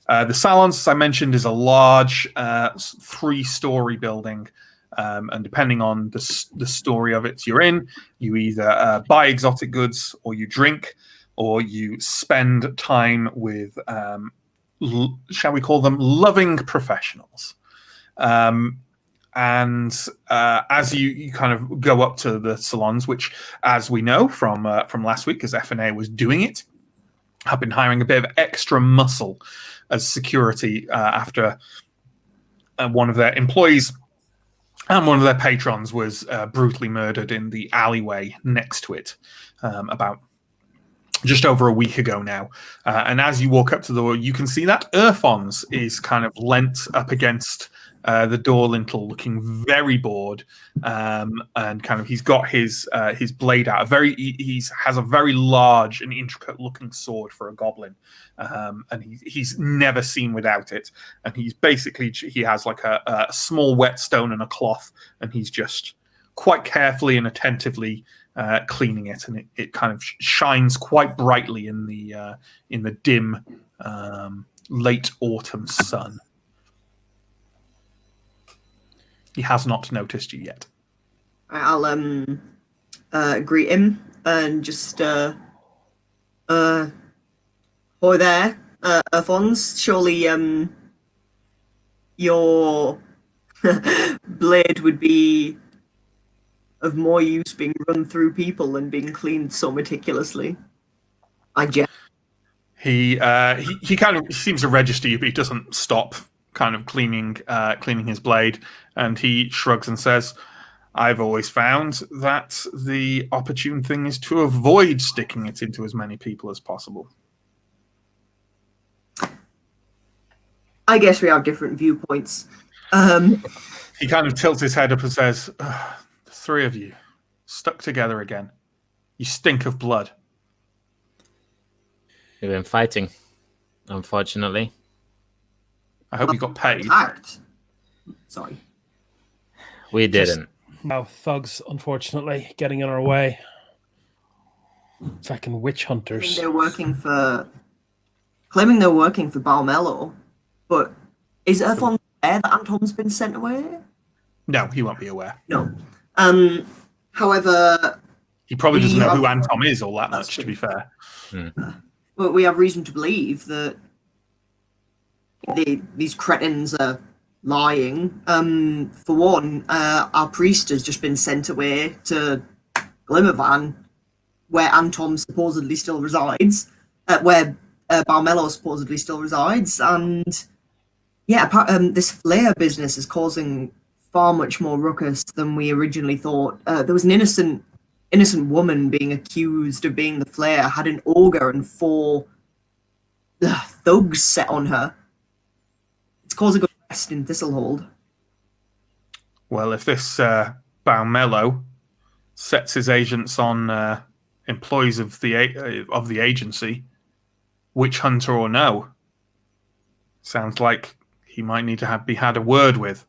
The salons, as I mentioned, is a large 3-story building, and depending on the story of it you're in, you either buy exotic goods, or you drink, or you spend time with, shall we call them, loving professionals. And as you kind of go up to the salons, which, as we know from last week, as FNA was doing it, have been hiring a bit of extra muscle as security after one of their employees And one of their patrons was brutally murdered in the alleyway next to it about just over a week ago now. And as you walk up to the door, you can see that Urfons is kind of leant up against the door lintel, looking very bored, and kind of he's got his blade out. He has a very large and intricate looking sword for a goblin, and he's never seen without it. And he has like a small whetstone and a cloth, and he's just quite carefully and attentively cleaning it, and it kind of shines quite brightly in the dim late autumn sun. He has not noticed you yet.
I'll greet him and just "Hi there, Alphonse. Surely your blade would be of more use being run through people than being cleaned so meticulously." I guess.
He kind of seems to register you, but he doesn't stop kind of cleaning his blade, and he shrugs and says, "I've always found that the opportune thing is to avoid sticking it into as many people as possible."
I guess we have different viewpoints.
He kind of tilts his head up and says, "The three of you stuck together again. You stink of blood."
We've been fighting, unfortunately.
I hope you got paid.
Sorry.
We didn't.
No, thugs, unfortunately, getting in our way. Fucking witch hunters.
Claiming they're working for Balmello, but is Earthon aware that Antom's been sent away?
No, he won't be aware.
No. However,
he probably doesn't know who Antom is all that much, to be fair.
But we have reason to believe that these cretins are lying. For one, our priest has just been sent away to Glimmervan, where Antom supposedly still resides, where Balmello supposedly still resides, and yeah, this flare business is causing far much more ruckus than we originally thought. There was an innocent woman being accused of being the flare, had an ogre and 4 thugs set on her. It's causing a rest in Thistlehold.
Well, if this Balmello sets his agents on employees of the agency, witch hunter or no, sounds like he might need to be had a word with.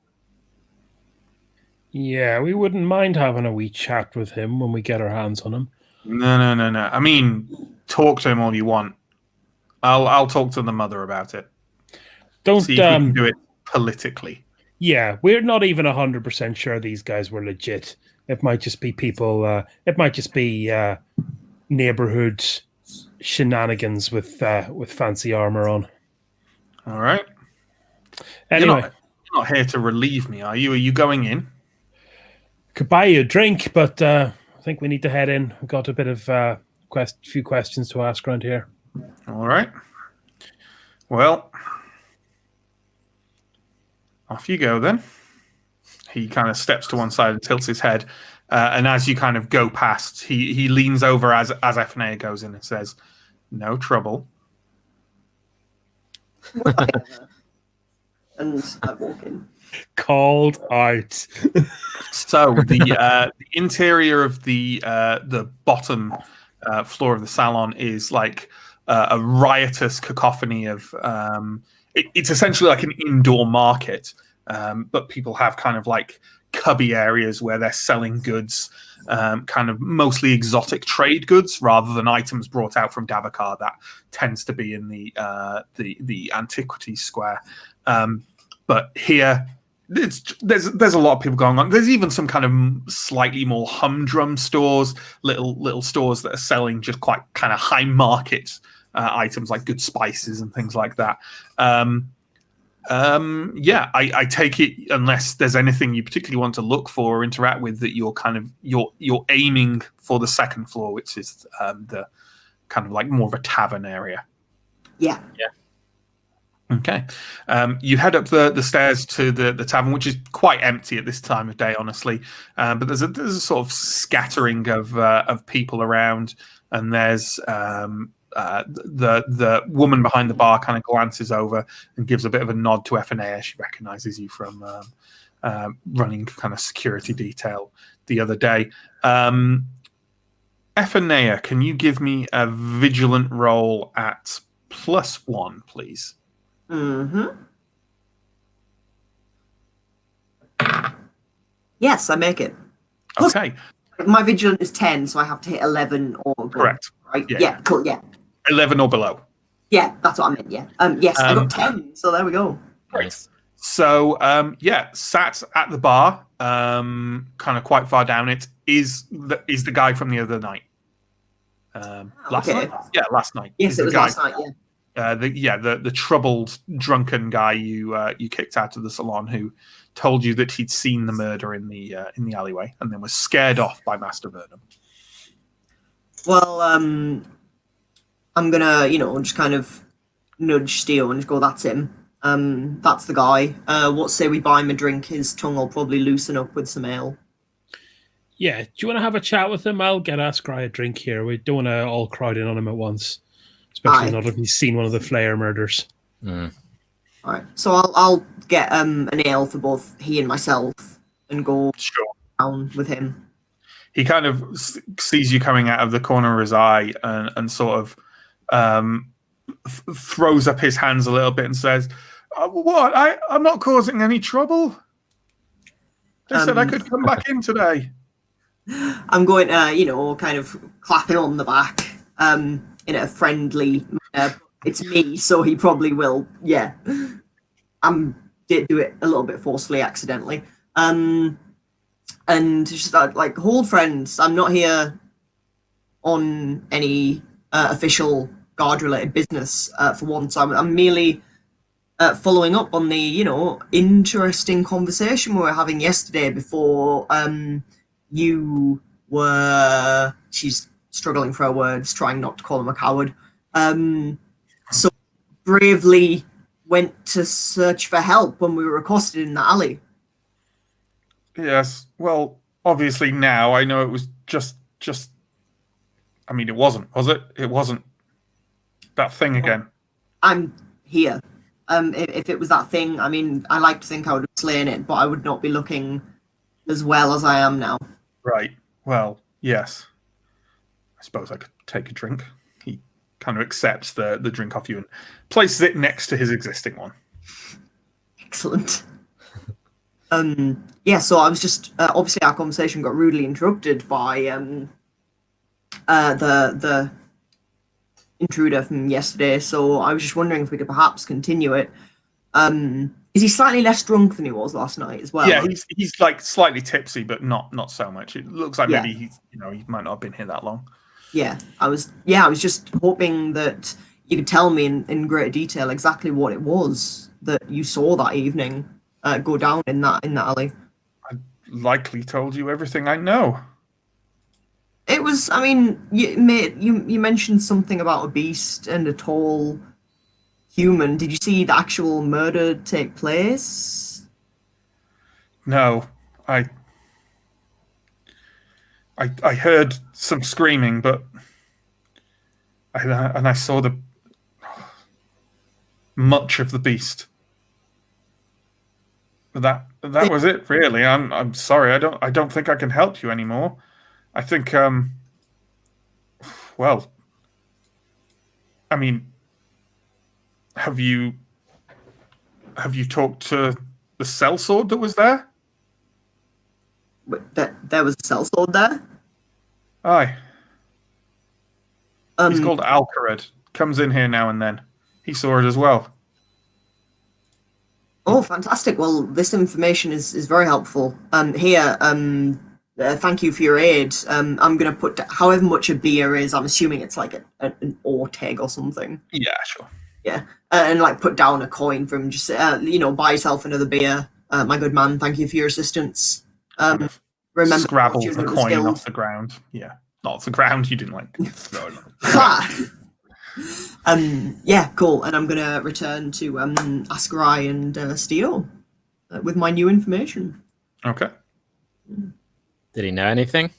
Yeah, we wouldn't mind having a wee chat with him when we get our hands on him.
No. I mean, talk to him all you want. I'll talk to the mother about it.
Don't
see if we can do it politically.
Yeah, we're not even 100% sure these guys were legit. It might just be people. It might just be neighborhood shenanigans with fancy armor on.
All right.
Anyway,
you're not here to relieve me, are you? Are you going in?
Could buy you a drink, but I think we need to head in. We've got a bit of few questions to ask around here.
All right. Well, off you go then. He kind of steps to one side and tilts his head, and as you kind of go past, he leans over as Ephnea goes in and says, "No trouble."
And I walk in.
Called out.
So the interior of the bottom floor of the salon is like a riotous cacophony of. It's essentially like an indoor market, but people have kind of like cubby areas where they're selling goods, kind of mostly exotic trade goods rather than items brought out from Davokar. That tends to be in the antiquities square. But here, there's a lot of people going on. There's even some kind of slightly more humdrum stores, little stores that are selling just quite kind of high market items like good spices and things like that. Yeah, I take it, unless there's anything you particularly want to look for or interact with, that you're aiming for the second floor, which is the kind of like more of a tavern area.
Yeah.
Okay. You head up the stairs to the tavern, which is quite empty at this time of day, honestly. But there's a sort of scattering of people around, and there's the woman behind the bar kind of glances over and gives a bit of a nod to Ephenea. She recognizes you from running kind of security detail the other day. Ephenea, can you give me a vigilant roll at +1, please?
Mm-hmm. Yes, I make it.
Okay.
My vigilant is 10, so I have to hit 11 or above.
Correct.
Right?
Yeah,
Yeah, cool, yeah.
11 or below.
Yeah, that's what I meant, yeah. Yes, I got 10, so there we go.
Great. So, sat at the bar, kind of quite far down it, is the guy from the other night. Last night? Yeah, last night.
Yes, it was last night, yeah.
The troubled, drunken guy you kicked out of the salon, who told you that he'd seen the murder in the alleyway and then was scared off by Master Vernon.
Well, I'm gonna, just kind of nudge Steele and just go, "That's him. That's the guy. What say we buy him a drink? His tongue will probably loosen up with some ale."
Yeah, do you want to have a chat with him? I'll get Ascry a drink here. We don't want to all crowd in on him at once. Especially not if he's seen one of the Flair murders.
All right, so I'll get an ale for both he and myself and go down with him.
He kind of sees you coming out of the corner of his eye and sort of throws up his hands a little bit and says, "What? I'm not causing any trouble. They said I could come back in today."
I'm going to, kind of clap him on the back. In a friendly manner. It's me, so he probably will. Yeah, did do it a little bit forcefully, accidentally. And just like, hold, friends. I'm not here on any official guard-related business for once. I'm merely following up on the interesting conversation we were having yesterday before you were. She's struggling for her words, trying not to call him a coward. So bravely went to search for help when we were accosted in the alley.
Yes, well, obviously now I know it was just. I mean, it wasn't, was it? It wasn't that thing again.
I'm here. If it was that thing, I mean, I like to think I would have slain it, but I would not be looking as well as I am now.
Right. Well, yes. I suppose I could take a drink. He kind of accepts the drink off you and places it next to his existing one.
Excellent. So I was just obviously our conversation got rudely interrupted by the intruder from yesterday. So I was just wondering if we could perhaps continue it. Is he slightly less drunk than he was last night as well?
Yeah, he's like slightly tipsy, but not so much. It looks like maybe he might not have been here that long.
Yeah, I was just hoping that you could tell me in greater detail exactly what it was that you saw that evening go down in that alley.
I likely told you everything I know.
It was, I mean, you mentioned something about a beast and a tall human. Did you see the actual murder take place?
No, I heard some screaming, but I saw much of the beast. That was it, really. I'm sorry. I don't think I can help you anymore. I think well, I mean, have you talked to the sellsword that was there?
There was a sellsword there?
Aye. He's called Alcared. Comes in here now and then. He saw it as well.
Oh, fantastic. Well, this information is very helpful. Thank you for your aid. I'm going to put however much a beer is. I'm assuming it's like an Orteg or something.
Yeah, sure.
Yeah. And like put down a coin from just, buy yourself another beer. My good man, thank you for your assistance. Remember,
scrabble the coin off the ground. Yeah, not off the ground. You didn't like throw it.
Yeah, cool. And I'm gonna return to Ascarai and Steel with my new information.
Okay.
Did he know anything?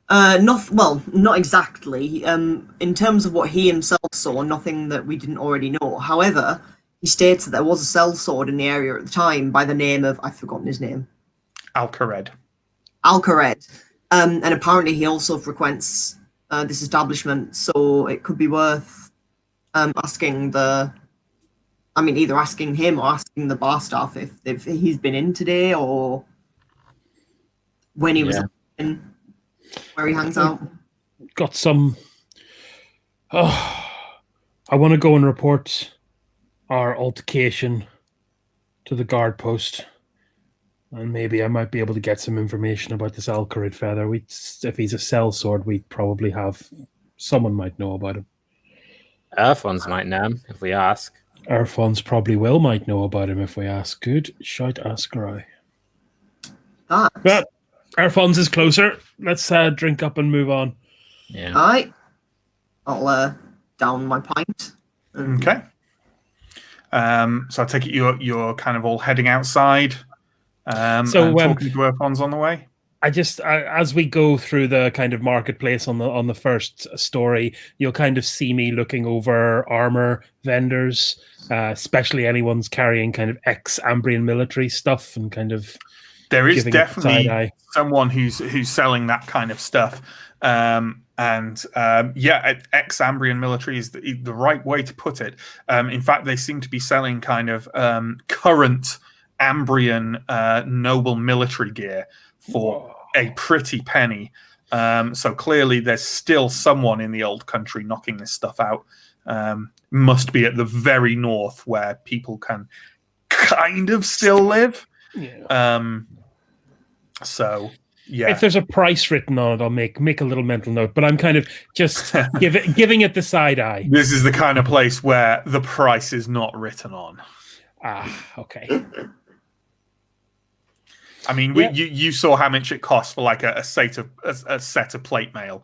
Not exactly. In terms of what he himself saw, nothing that we didn't already know. However, he states that there was a sellsword in the area at the time by the name of, I've forgotten his name.
Alcared.
Alcared. And apparently he also frequents this establishment, so it could be worth asking either asking him or asking the bar staff if he's been in today or when he was in, where he hangs out.
Got some. Oh, I want to go and report our altercation to the guard post, and maybe I might be able to get some information about this Alcarid feather. If he's a sellsword, we probably have someone might know about him.
Earthons might know him if we ask.
Earthons probably might know about him if we ask. Good shout, Ascarai. But Earthons is closer. Let's drink up and move on.
Yeah.
All right. I'll down my pint.
Okay. So I take it you're kind of all heading outside. And talking to Earthons on the way.
As we go through the kind of marketplace on the first story, you'll kind of see me looking over armor vendors, especially anyone's carrying kind of ex-Ambrian military stuff and kind of.
There is definitely someone who's selling that kind of stuff. Ex-Ambrian military is the right way to put it. In fact, they seem to be selling kind of current Ambrian noble military gear for a pretty penny. So clearly there's still someone in the old country knocking this stuff out. Must be at the very north where people can kind of still live.
Yeah.
Yeah.
If there's a price written on it, I'll make a little mental note. But I'm kind of just giving it the side eye.
This is the kind of place where the price is not written on.
Okay.
I mean, you saw how much it cost for like a set of plate mail.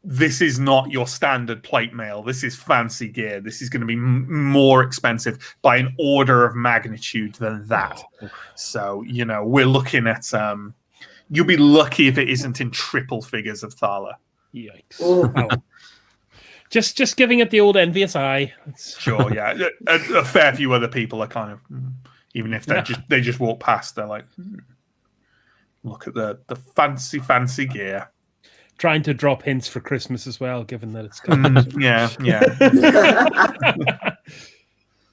This is not your standard plate mail. This is fancy gear. This is going to be more expensive by an order of magnitude than that. So, we're looking at you'll be lucky if it isn't in triple figures of Thala.
Yikes. Oh. Just giving it the old envious eye.
Sure, yeah. A fair few other people are kind of, even if they just walk past, they're like, look at the fancy gear.
Trying to drop hints for Christmas as well, given that it's coming.
Yeah.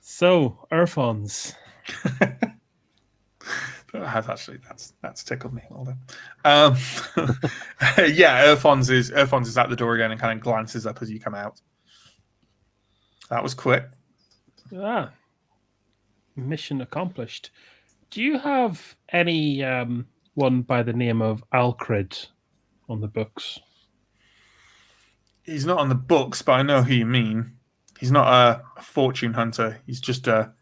So, Earthons.
That's tickled me. Well done. Earthons is at the door again and kind of glances up as you come out. That was quick.
Mission accomplished. Do you have any one by the name of Alcred on the books?
He's not on the books, but I know who you mean. He's not a fortune hunter. He's just a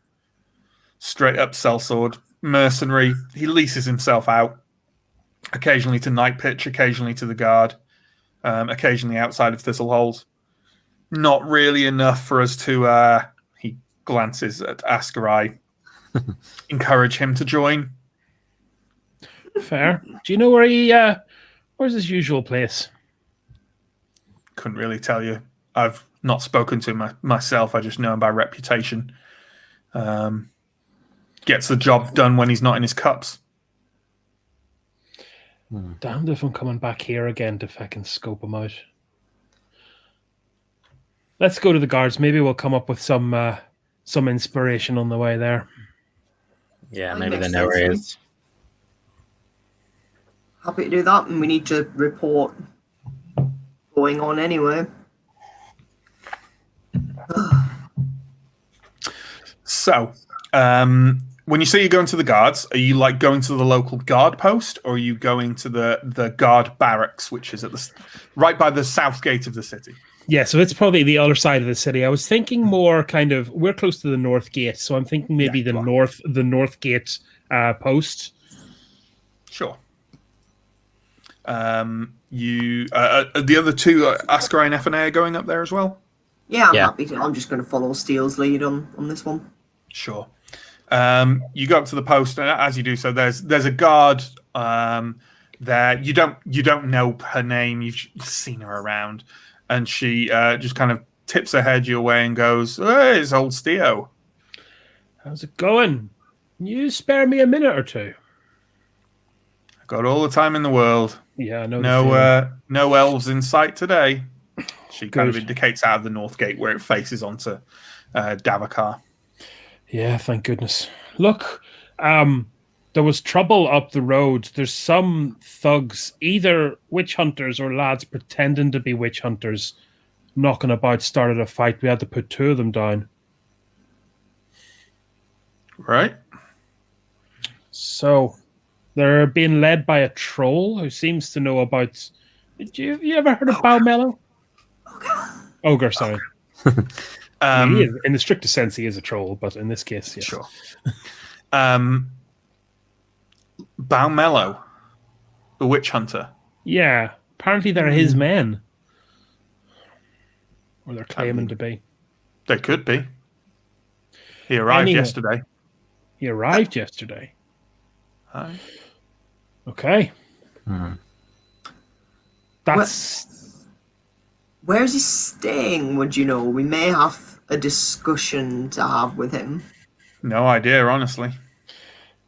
straight up sellsword mercenary. He leases himself out, occasionally to Night Pitch, occasionally to the guard, occasionally outside of Thistlehold. Not really enough for us to, he glances at Ascarai, encourage him to join.
Fair. Do you know where where's his usual place?
Couldn't really tell you. I've not spoken to him myself. I just know him by reputation. Gets the job done when he's not in his cups.
Damned if I'm coming back here again to fucking scope him out. Let's go to the guards. Maybe we'll come up with some inspiration on the way there.
Yeah, maybe they know where he is.
Happy to do that, and we need to report going on anyway.
So, when you say you're going to the guards, are you like going to the local guard post, or are you going to the guard barracks, which is right by the south gate of the city?
Yeah, so it's probably the other side of the city. I was thinking more kind of, we're close to the north gate, so I'm thinking maybe the north gate post.
Sure. The other two, Ascarai and F&A, are going up there as well?
Yeah, I'm happy to. I'm just going to follow Steele's lead on this one.
Sure. You go up to the post, and as you do so, there's a guard there. You don't know her name. You've seen her around, and she just kind of tips her head your way and goes, "Hey, it's old Steo.
How's it going? Can you spare me a minute or two?"
I've got all the time in the world.
Yeah, I know.
No elves in sight today. She kind of indicates out of the north gate where it faces onto Davakar.
Yeah, thank goodness. Look, there was trouble up the road. There's some thugs, either witch hunters or lads pretending to be witch hunters, knocking about, started a fight. We had to put 2 of them down.
Right.
So they're being led by a troll who seems to know about. You ever heard of Balmello? Ogre, sorry. In the strictest sense, he is a troll, but in this case, yes.
Sure. Balmello, the witch hunter.
Yeah, apparently they're his men. Or they're claiming to be.
They could be. He arrived yesterday.
He arrived yesterday.
Hi.
Okay.
Where's he staying, would you know? We may have a discussion to have with him.
No idea, honestly.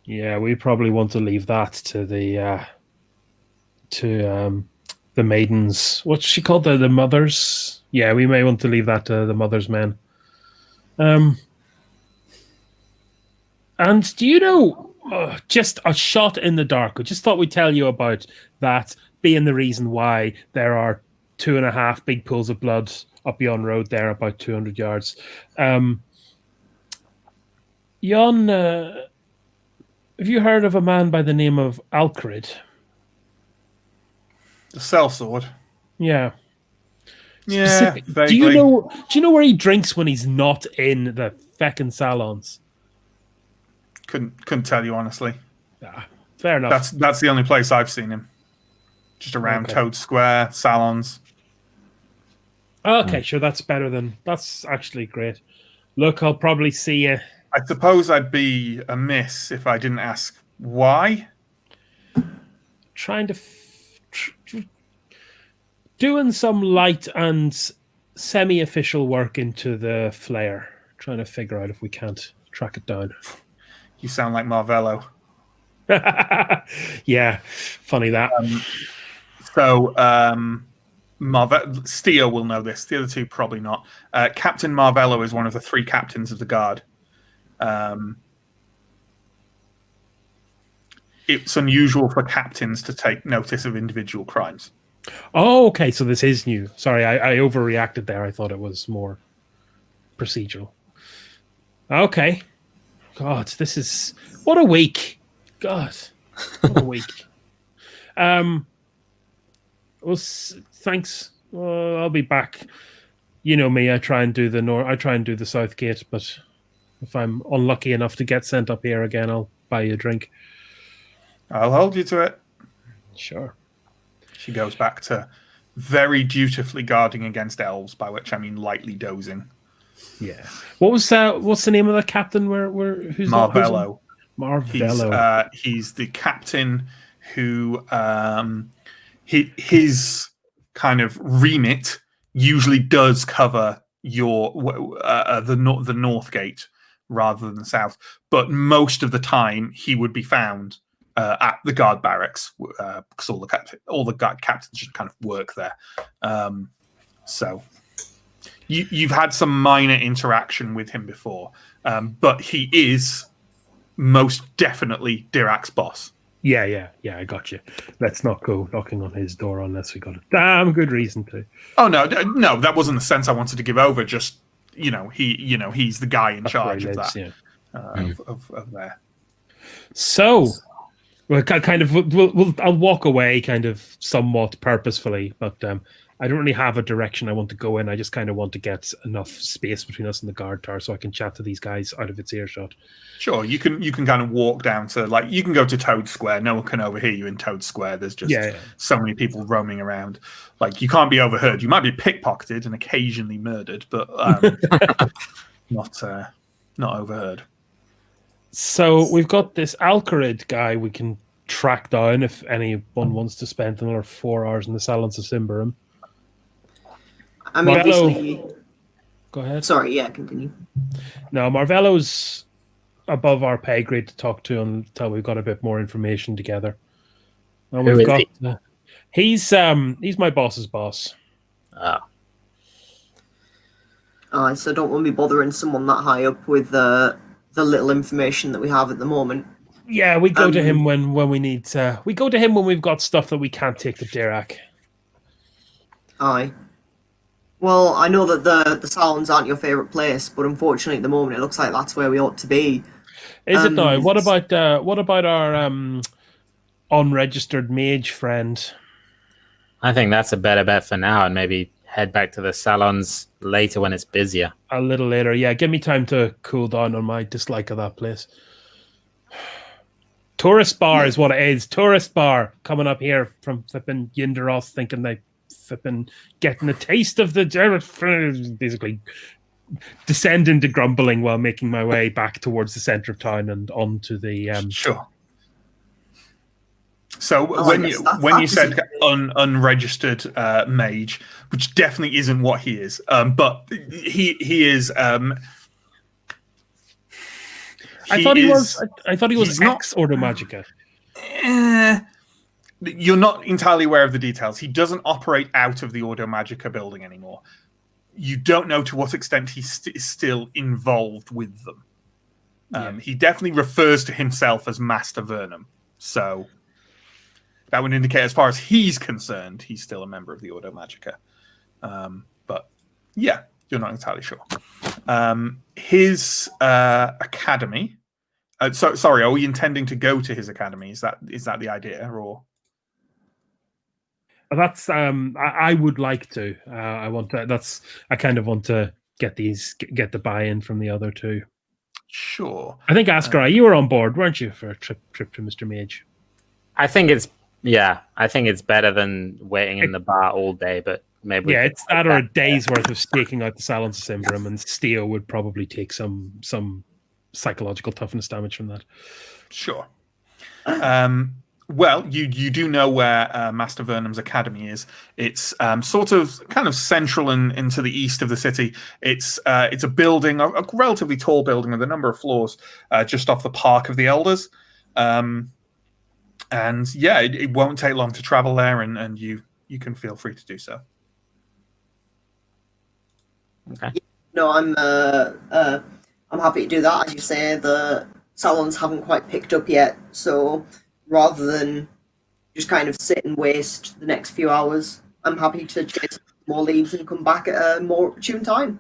Yeah, we probably want to leave that to the maidens. What's she called? The mothers? Yeah, we may want to leave that to the mothers' men. And do you know, just a shot in the dark, I just thought we'd tell you about that being the reason why there are 2.5 big pools of blood up yon road there, about 200 yards. Yon, have you heard of a man by the name of Alcrid?
The sellsword.
Yeah.
Yeah, vaguely.
Do you know where he drinks when he's not in the feckin' salons?
Couldn't tell you honestly.
Fair enough.
That's the only place I've seen him. Just around Toad Square, salons.
Okay, sure, that's actually great. Look, I'll probably see you.
I suppose I'd be amiss if I didn't ask why.
Trying to doing some light and semi-official work into the flare. Trying to figure out if we can't track it down.
You sound like Marvello.
Yeah, funny that.
Steo will know this. The other two probably not. Captain Marvello is one of the 3 captains of the guard. It's unusual for captains to take notice of individual crimes.
Oh, okay. So this is new. Sorry, I overreacted there. I thought it was more procedural. Okay. God, this is... What a week. God. What a week. Well, thanks. I'll be back. You know me. I try and do the South Gate, but if I'm unlucky enough to get sent up here again, I'll buy you a drink.
I'll hold you to it.
Sure.
She goes back to very dutifully guarding against elves, by which I mean lightly dozing.
Yeah. What's the name of the captain? Who's
Marvello.
Marvello.
He's the captain who his kind of remit usually does cover the north gate rather than the south, but most of the time he would be found at the guard barracks because all the guard captains just kind of work there. So you've had some minor interaction with him before, but he is most definitely Dirac's boss.
Yeah, I got you. Let's not go knocking on his door unless we got a damn good reason to.
Oh no, that wasn't the sense I wanted to give over. Just he's the guy in charge of that.
Yeah.
Of there.
So, I'll walk away kind of somewhat purposefully, but I don't really have a direction I want to go in. I just kind of want to get enough space between us and the guard tower so I can chat to these guys out of its earshot.
Sure, you can kind of walk down to, like, you can go to Toad Square. No one can overhear you in Toad Square. There's just so many people roaming around. Like, you can't be overheard. You might be pickpocketed and occasionally murdered, but not overheard.
So we've got this Alcarid guy we can track down if anyone wants to spend another 4 hours in the Salons of Symbaroum.
I mean, obviously...
Go ahead.
Sorry, yeah, continue.
No, Marvello's above our pay grade to talk to until we've got a bit more information together. And we've got he's my boss's boss.
So don't want to be bothering someone that high up with the little information that we have at the moment.
Yeah, we go to him when we need to. We go to him when we've got stuff that we can't take to Dirac.
Aye. Well, I know that the salons aren't your favourite place, but unfortunately at the moment it looks like that's where we ought to be.
Is it now? What about our unregistered mage friend?
I think that's a better bet for now, and maybe head back to the salons later when it's busier.
A little later, yeah. Give me time to cool down on my dislike of that place. Tourist bar is what it is. Tourist bar coming up here from flipping Yindaroth, thinking they flipping getting a taste of the basically descend into grumbling while making my way back towards the centre of town and onto the
Sure. So when you said unregistered mage, which definitely isn't what he is, but he is.
I thought he was ex Ordo Magica.
You're not entirely aware of the details. He doesn't operate out of the Ordo Magica building anymore. You don't know to what extent he is still involved with them. He definitely refers to himself as Master Vernum. So that would indicate, as far as he's concerned, he's still a member of the Ordo Magica. But yeah, you're not entirely sure. His academy. Sorry, are we intending to go to his academy? Is that the idea, or?
That's I would like to. I want to. I kind of want to get the buy-in from the other two.
Sure.
I think Ascarai, you were on board, weren't you, for a trip to Mr. Mage?
I think it's better than waiting in the bar all day, but maybe
it's that or a day's worth of staking out the Salons of Symbaroum, and Steo would probably take some psychological toughness damage from that.
Sure. Well, you do know where Master Vernum's academy is. It's sort of kind of central and into the east of the city. It's a building, a relatively tall building with a number of floors, just off the Park of the Elders. And yeah, it won't take long to travel there, and you can feel free to do so.
Okay.
No, I'm happy to do that. As you say, the salons haven't quite picked up yet, so rather than just kind of sit and waste the next few hours, I'm happy to chase more leads and come back at a more opportune time.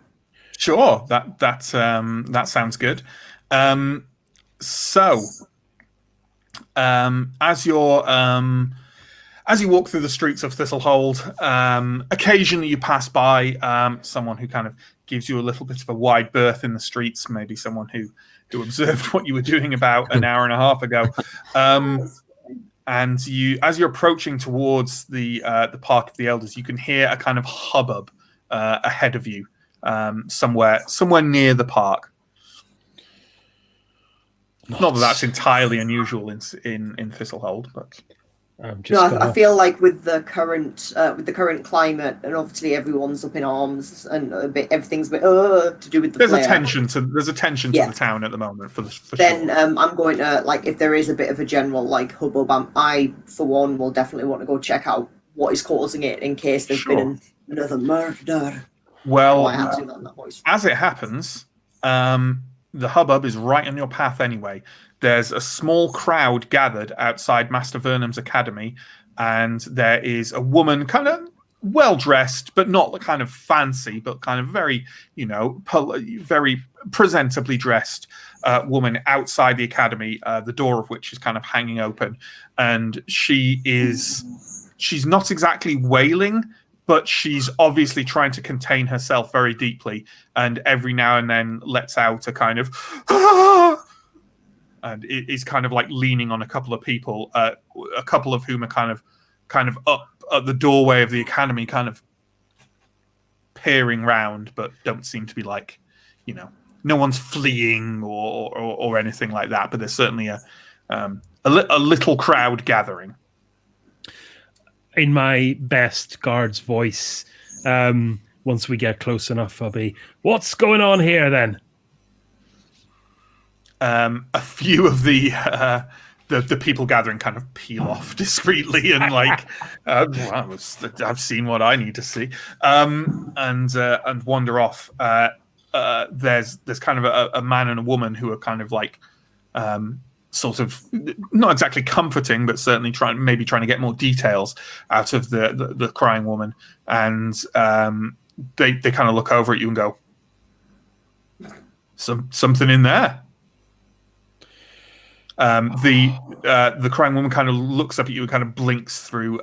Sure, that sounds good. As you walk through the streets of Thistlehold, occasionally you pass by someone who kind of gives you a little bit of a wide berth in the streets, maybe someone who observed what you were doing about an hour and a half ago. And as you're approaching towards the Park of the Elders, you can hear a kind of hubbub ahead of you, somewhere near the park. Not that that's entirely unusual in Thistlehold, but
I feel like with the current climate, and obviously everyone's up in arms, and everything's a bit to do with the. There's
a tension to the town at the moment for
then
sure.
I'm going to, like, if there is a bit of a general like hubbub, I for one will definitely want to go check out what is causing it in case there's been another murder.
Well, as it happens, the hubbub is right on your path anyway. There's a small crowd gathered outside Master Vernum's academy, and there is a woman, kind of well-dressed, but not the kind of fancy, but kind of very, very presentably dressed woman outside the academy, the door of which is kind of hanging open. And she's not exactly wailing, but she's obviously trying to contain herself very deeply, and every now and then lets out a kind of "Ah!" and is kind of like leaning on a couple of people, a couple of whom are kind of up at the doorway of the academy, kind of peering round, but don't seem to be like, no one's fleeing or anything like that. But there's certainly a little crowd gathering.
In my best guard's voice, once we get close enough, I'll be, "What's going on here then?"
A few of the people gathering kind of peel off discreetly and like, well, I've seen what I need to see, and wander off. There's kind of a man and a woman who are kind of like, sort of not exactly comforting, but certainly trying to get more details out of the crying woman, and they kind of look over at you and go, something in there. The crying woman kind of looks up at you and kind of blinks through.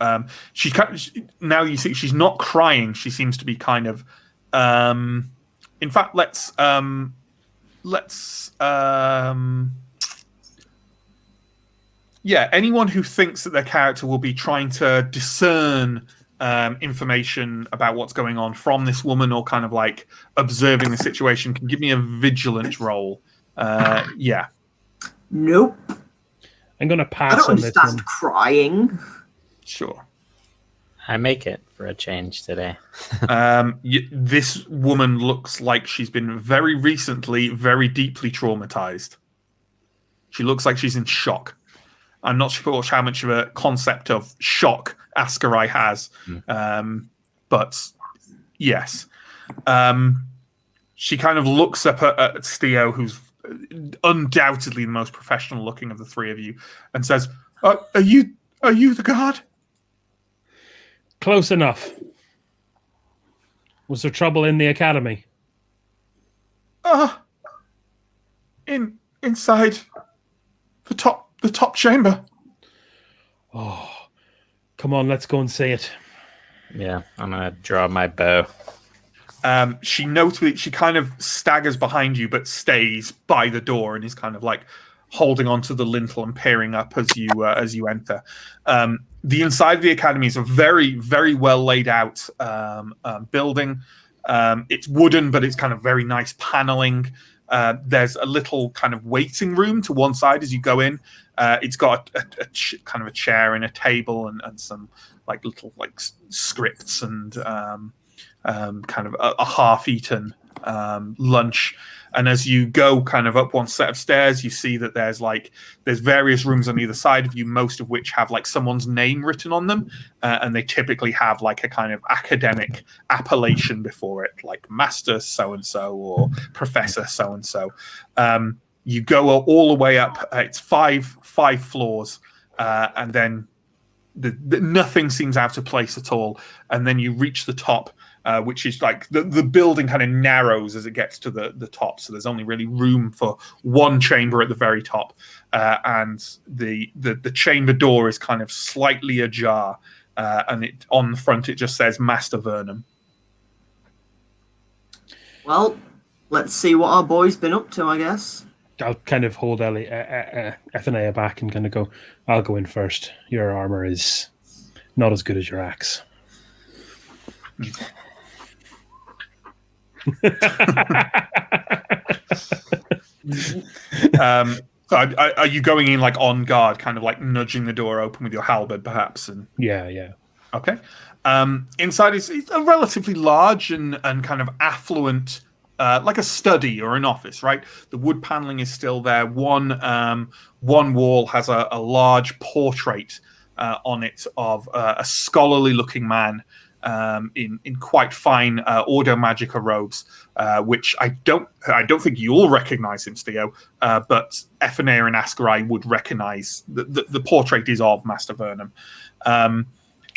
Now you see she's not crying. She seems to be kind of. In fact, let's. Yeah, anyone who thinks that their character will be trying to discern information about what's going on from this woman, or kind of like observing the situation, can give me a vigilance roll. Yeah.
Nope.
I'm going to pass
I don't
on this one.
understand crying.
Sure.
I make it for a change today.
This woman looks like she's been very recently, very deeply traumatized. She looks like she's in shock. I'm not sure how much of a concept of shock Askarai has, but yes. She kind of looks up at Steo, who's undoubtedly the most professional looking of the three of you, and says, are you the guard?
Close enough. Was there trouble in the academy?
Inside the top chamber.
Oh, come on, let's go and see it.
Yeah, I'm gonna draw my bow.
She notably, she kind of staggers behind you, but stays by the door and is kind of like holding onto the lintel and peering up as you enter. The inside of the academy is a very, very well laid out building. It's wooden, but it's kind of very nice paneling. There's a little kind of waiting room to one side as you go in. It's got kind of a chair and a table and some like little like scripts and kind of a half-eaten lunch. And as you go kind of up one set of stairs, you see that there's various rooms on either side of you, most of which have like someone's name written on them, and they typically have like a kind of academic appellation before it, like Master so-and-so or Professor so-and-so. You go all the way up. It's five floors, and then nothing seems out of place at all. And then you reach the top, which is like the building kind of narrows as it gets to the top. So there's only really room for one chamber at the very top. And the chamber door is kind of slightly ajar. And on the front, it just says Master Vernum.
Well, let's see what our boy's been up to, I guess.
I'll kind of hold Ethanea back and kind of go, I'll go in first. Your armor is not as good as your axe.
Are you going in like on guard, kind of like nudging the door open with your halberd, perhaps? And
yeah.
Okay. Inside is a relatively large and kind of affluent, like a study or an office, right? The wood paneling is still there. One wall has a large portrait on it of a scholarly-looking man in quite fine Ordo Magica robes, which I don't think you'll recognize him, Steo, but Ethanea and Askarai would recognize. The portrait is of Master Vernum.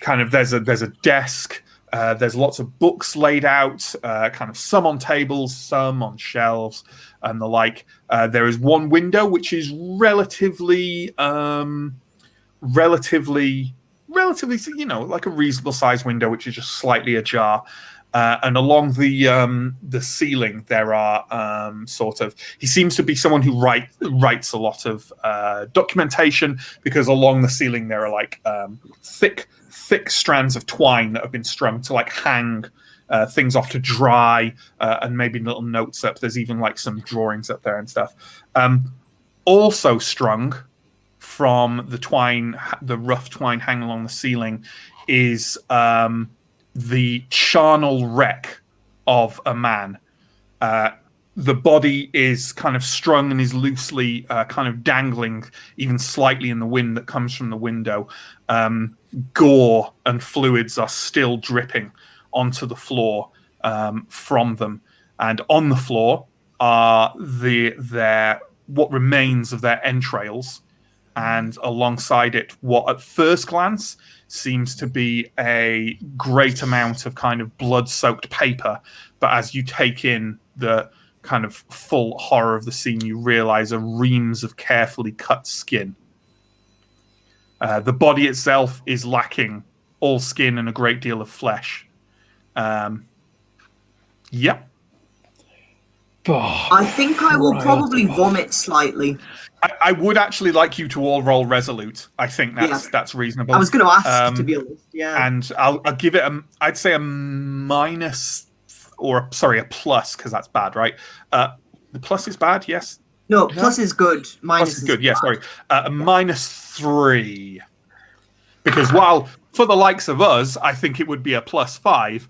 Kind of there's a desk. There's lots of books laid out, kind of some on tables, some on shelves, and the like. There is one window which is relatively relatively, like a reasonable sized window, which is just slightly ajar. And along the ceiling, there are he seems to be someone who writes a lot of documentation, because along the ceiling there are like thick strands of twine that have been strung to like hang things off to dry, and maybe little notes up. There's even like some drawings up there and stuff. Also strung from the rough twine hanging along the ceiling, is the charnel wreck of a man. The body is kind of strung and is loosely kind of dangling, even slightly in the wind that comes from the window. Gore and fluids are still dripping onto the floor from them, and on the floor are what remains of their entrails, and alongside it, what at first glance seems to be a great amount of kind of blood-soaked paper, but as you take in the kind of full horror of the scene, you realize are reams of carefully cut skin. The body itself is lacking all skin and a great deal of flesh. Yep.
I think I will probably vomit slightly.
I would actually like you to all roll resolute. I think that's reasonable.
I was going to ask, to be honest. Yeah.
And I'll give it I'd say a minus, or sorry, a plus, because that's bad, right? The plus is bad, yes.
No, plus is good. Minus
is good. Yeah, sorry. A -3, because while for the likes of us, I think it would be a +5.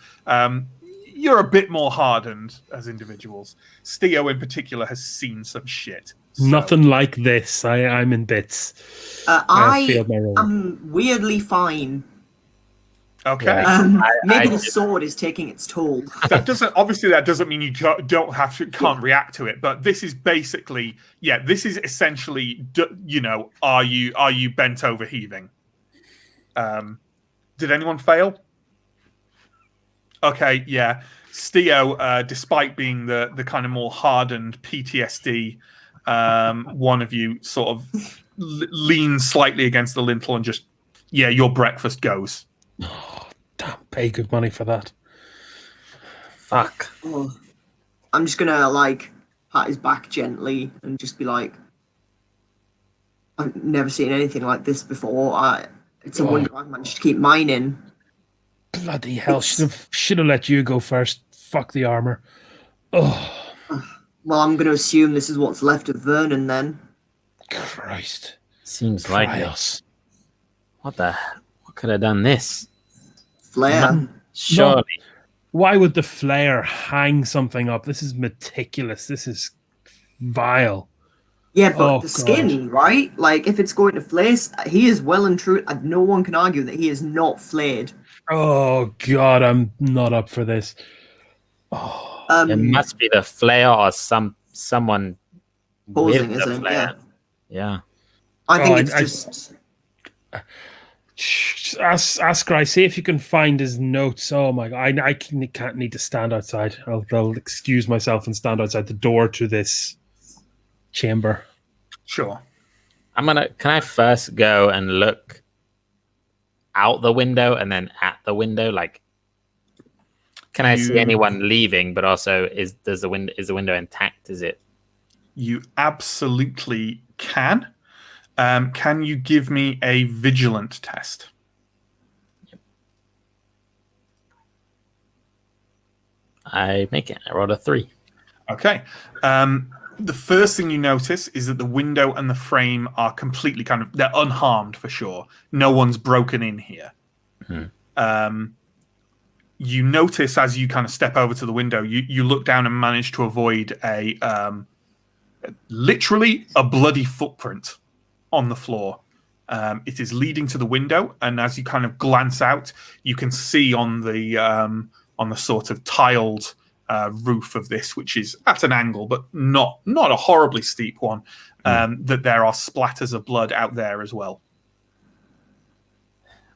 You're a bit more hardened as individuals. Steo, in particular, has seen some shit. So.
Nothing like this. I'm in bits.
I am weirdly fine.
Okay.
Maybe the sword is taking its toll.
That doesn't mean you can't react to it. But this is basically, this is essentially, are you bent over heaving? Did anyone fail? Okay, yeah. Steo, despite being the kind of more hardened PTSD, one of you sort of leans slightly against the lintel and just, your breakfast goes.
Oh, damn, pay good money for that.
Fuck.
Oh, I'm just gonna pat his back gently and just be like, I've never seen anything like this before. It's a wonder I've managed to keep mine in.
Bloody hell! Should have let you go first. Fuck the armor. Oh.
Well, I'm going to assume this is what's left of Vernon then.
Christ.
Seems like it. What could have done this?
Flare.
Surely.
No. Why would the flare hang something up? This is meticulous. This is vile.
Yeah, but the skin, right? Like, if it's going to flare, he is well and true. No one can argue that he is not flayed.
Oh, God, I'm not up for this. Oh.
It must be the flare or someone
posing,
with the flare. Yeah.
I think it's just...
Ask see if you can find his notes. Oh, my God. I can't need to stand outside. I'll excuse myself and stand outside the door to this chamber.
Sure.
Can I first go and look out the window and then at the window? Like, can I see anyone leaving? But also, is the window intact? Is it?
You absolutely can. Can you give me a vigilant test?
Yep. I make it. I rolled a 3.
Okay. The first thing you notice is that the window and the frame are completely they're unharmed for sure. No one's broken in here.
Mm-hmm.
You notice as you kind of step over to the window, you look down and manage to avoid literally a bloody footprint on the floor. It is leading to the window, and as you kind of glance out, you can see on the sort of tiled roof of this, which is at an angle, but not a horribly steep one, that there are splatters of blood out there as well.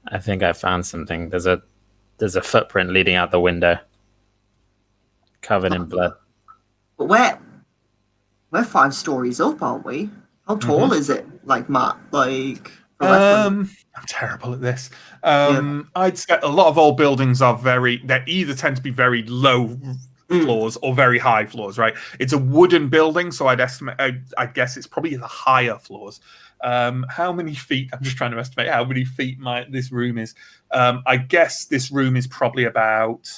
I think I found something. There's a footprint leading out the window, covered in blood.
But we're 5 stories up, aren't we? How tall is it? Like, Matt, like...
I'm terrible at this. I'd say a lot of old buildings are they either tend to be very low floors or very high floors, right? It's a wooden building, so I'd guess it's probably the higher floors. How many feet? I'm just trying to estimate how many feet this room is. I guess this room is probably about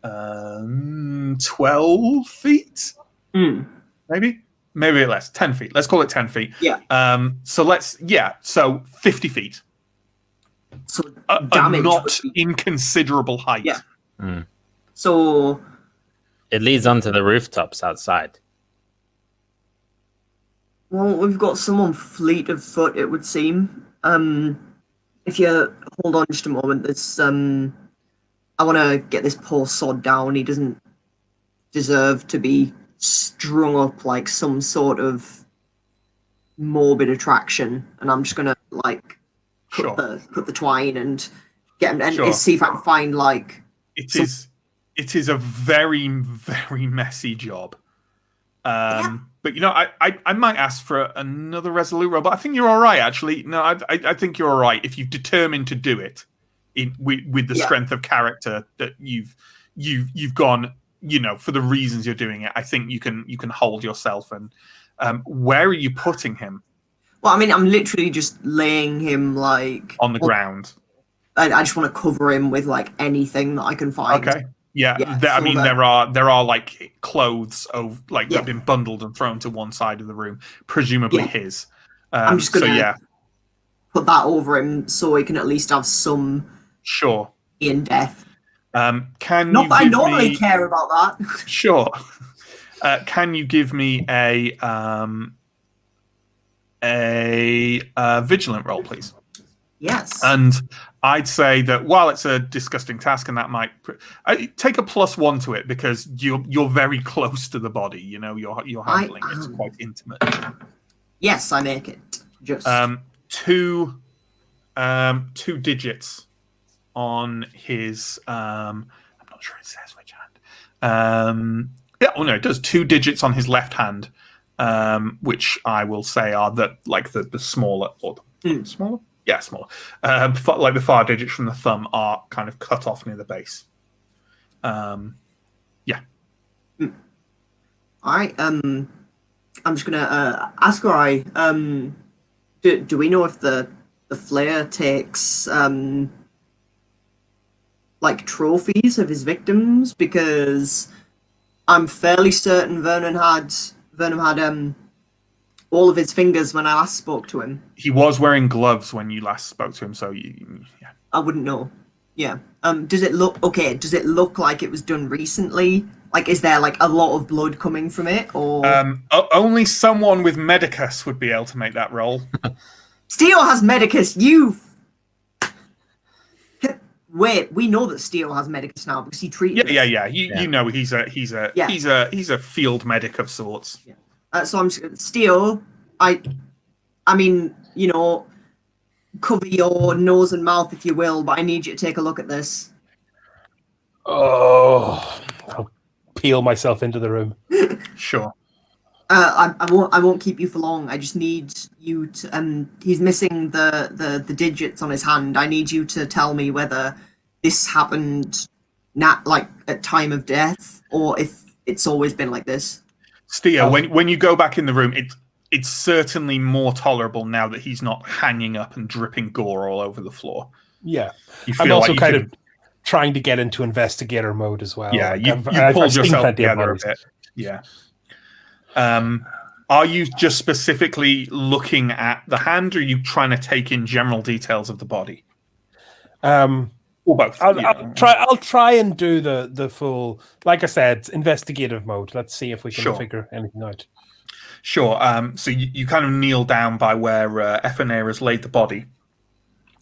12 feet, maybe less. 10 feet. Let's call it 10 feet.
Yeah.
So 50 feet.
So damage,
not inconsiderable height.
Yeah. So
it leads onto the rooftops outside.
Well, we've got someone fleet of foot, it would seem. If you hold on just a moment, there's I want to get this poor sod down. He doesn't deserve to be strung up like some sort of morbid attraction, and I'm just gonna like cut the twine and get him and see if I can find like.
It is a very, very messy job. But I might ask for another resolute roll, but I think you're all right. Actually, no, I think you're all right if you've determined to do it with the strength of character that you've gone. For the reasons you're doing it, I think you can hold yourself. And where are you putting him?
Well, I mean, I'm literally just laying him like
on the ground.
I just want to cover him with like anything that I can find.
Okay. Yeah, there are like clothes that have been bundled and thrown to one side of the room, presumably his.
I'm just gonna put that over him so he can at least have some in death.
Not
that I normally care about that.
Sure. Can you give me a vigilant roll, please?
Yes.
And I'd say that while it's a disgusting task, and that might take a +1 to it because you're very close to the body. You're handling it's quite intimate.
Yes, I make it. Just
two digits on his. I'm not sure it says which hand. It does 2 digits on his left hand, which I will say are the smaller or the smaller. Yeah, smaller. Like the far digits from the thumb are kind of cut off near the base. Yeah.
All right. I'm just gonna ask Rai. Do we know if the Flair takes like trophies of his victims? Because I'm fairly certain Vernon had all of his fingers when I last spoke to him.
He was wearing gloves when you last spoke to him, so yeah.
I wouldn't know. Yeah. Does it look okay? Does it look like it was done recently? Like, is there like a lot of blood coming from it, or
only someone with Medicus would be able to make that roll.
Steel has Medicus. Wait, we know that Steel has Medicus now because he treated.
Yeah. You know, he's a field medic of sorts.
Yeah. So I'm Steel. I mean, cover your nose and mouth if you will, but I need you to take a look at this.
Oh, I'll peel myself into the room.
Sure.
I won't keep you for long. I just need you to. He's missing the digits on his hand. I need you to tell me whether this happened, at time of death, or if it's always been like this.
Steel, when you go back in the room, it's certainly more tolerable now that he's not hanging up and dripping gore all over the floor.
Yeah,
you feel
I'm also kind of trying to get into investigator mode as well.
Yeah, you pulled yourself together a bit. Yeah. Are you just specifically looking at the hand, or are you trying to take in general details of the body? Or both.
I'll try and do the full, like I said, investigative mode. Let's see if we can figure anything out.
Sure. So you kind of kneel down by where Ephanair has laid the body.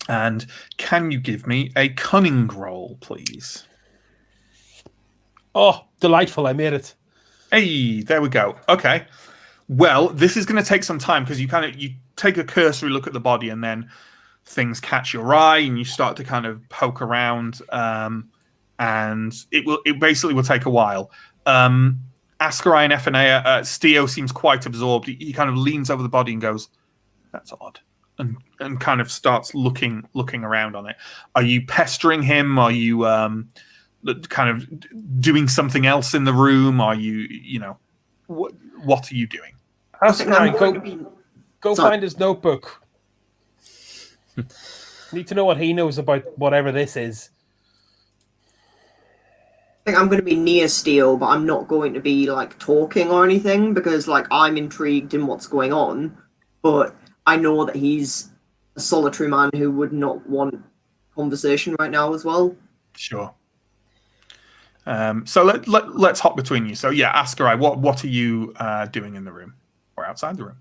And can you give me a cunning roll, please?
Oh, delightful. I made it.
Hey, there we go. Okay. Well, this is going to take some time because you take a cursory look at the body and then things catch your eye and you start to kind of poke around, and it basically will take a while. Askarai and Ephanair, Steo seems quite absorbed. He kind of leans over the body and goes, "That's odd." and kind of starts looking around on it. Are you pestering him? Are you kind of doing something else in the room? Are you know, what are you doing?
Go find his notebook. Need to know what he knows about whatever this is.
I think I'm going to be near Steele, but I'm not going to be like talking or anything because like I'm intrigued in what's going on, but I know that he's a solitary man who would not want conversation right now as well.
Sure. So let's hop between you. So yeah, Askarai, what are you doing in the room or outside the room?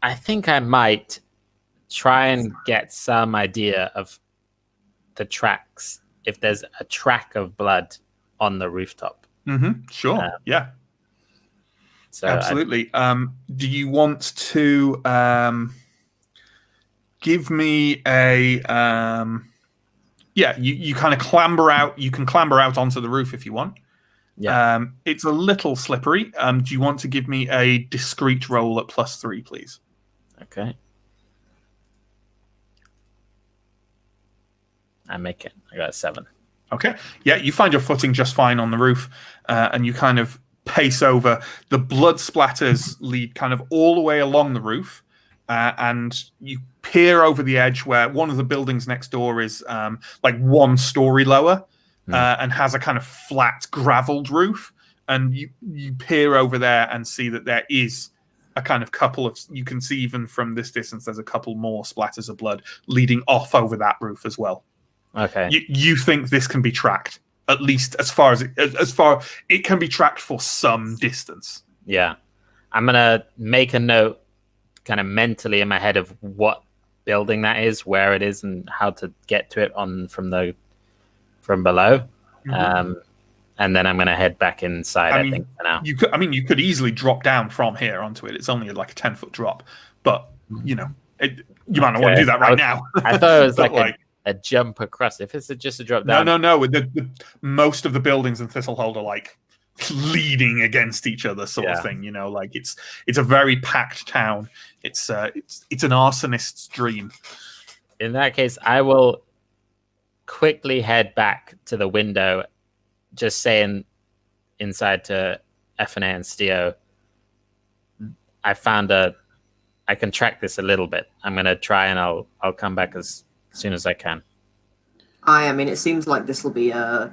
I think I might try and get some idea of the tracks. If there's a track of blood on the rooftop.
Sure. Yeah.
So
absolutely. Do you want to give me a? You kind of clamber out. You can clamber out onto the roof if you want.
Yeah.
It's a little slippery. Do you want to give me a discreet roll at +3, please?
Okay. I make it. I got a 7.
Okay. Yeah, you find your footing just fine on the roof, and you kind of pace over. The blood splatters lead kind of all the way along the roof, and you peer over the edge where one of the buildings next door is like 1 story lower and has a kind of flat gravelled roof. And you peer over there and see that there is a kind of couple of, you can see even from this distance, there's a couple more splatters of blood leading off over that roof as well.
Okay.
You think this can be tracked, at least as far it can be tracked for some distance.
Yeah. I'm going to make a note kind of mentally in my head of what building that is, where it is, and how to get to it from below. And then I'm going to head back inside, I think, for now.
You could easily drop down from here onto it. It's only like a 10-foot drop, but you know, you might not want to do that right now.
I thought it was like a jump across. If it's just a drop down.
No. Most of the buildings in Thistlehold are like leaning against each other, sort of thing. You know, like it's a very packed town. It's an arsonist's dream.
In that case, I will quickly head back to the window, just saying inside to F&A and Steo, I can track this a little bit. I'm going to try and I'll come back as soon as I can.
I mean, it seems like this will be a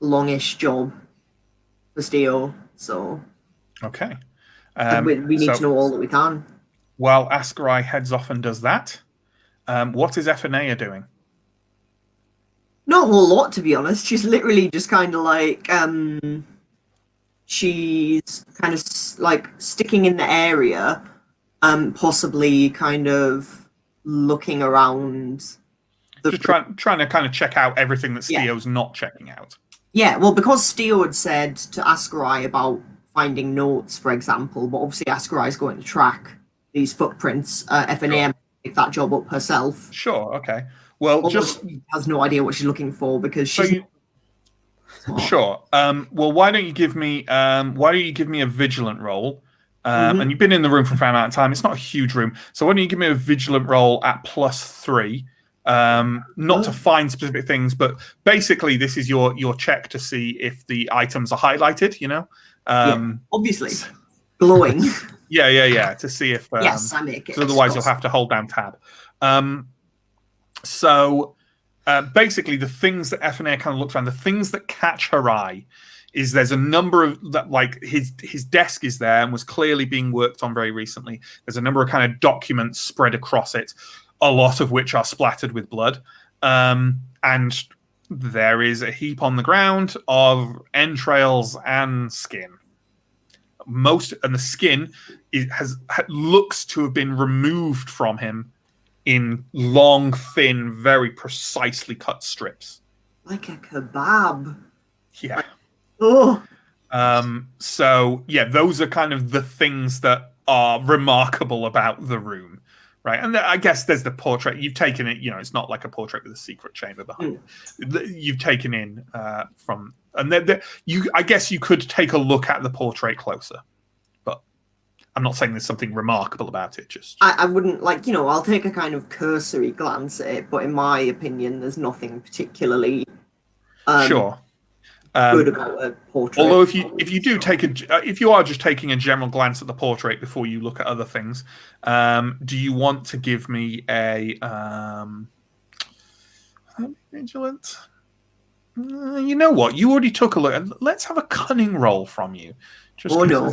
longish job for Steo, so...
Okay.
We need to know all that we can.
While Askarai heads off and does that, what is F&A doing?
Not a whole lot, to be honest. She's literally just kind of like, she's kind of like sticking in the area, possibly kind of looking around.
Just trying to kind of check out everything that Steo's not checking out.
Yeah, well, because Steo had said to Askarai about finding notes, for example, but obviously Askarai is going to track these footprints. F&A pick that job up herself.
Sure, okay. Well, just
has no idea what she's looking for because she's
sure. Well, why don't you give me a vigilant roll? And you've been in the room for a fair amount of time. It's not a huge room, so why don't you give me a vigilant roll at +3? Not to find specific things, but basically this is your check to see if the items are highlighted. You know,
obviously glowing.
Yeah. To see if
yes, I make it.
Otherwise, you'll have to hold down tab. So basically, the things that F&A kind of looks around, the things that catch her eye, is there's a number of that, like his desk is there and was clearly being worked on very recently. There's a number of kind of documents spread across it, a lot of which are splattered with blood, and there is a heap on the ground of entrails and skin. And the skin looks to have been removed from him in long, thin, very precisely cut strips.
Like a kebab.
Yeah.
Oh.
So, yeah, those are kind of the things that are remarkable about the room, right? And I guess there's the portrait. You've taken it, you know, it's not like a portrait with a secret chamber behind it. You've taken in from... And I guess you could take a look at the portrait closer. But I'm not saying there's something remarkable about it. Just
I wouldn't I'll take a kind of cursory glance at it, but in my opinion, there's nothing particularly
sure
good about a portrait.
Although if you are just taking a general glance at the portrait before you look at other things, do you want to give me a vigilant? You know what? You already took a look. Let's have a cunning roll from you. Just
no!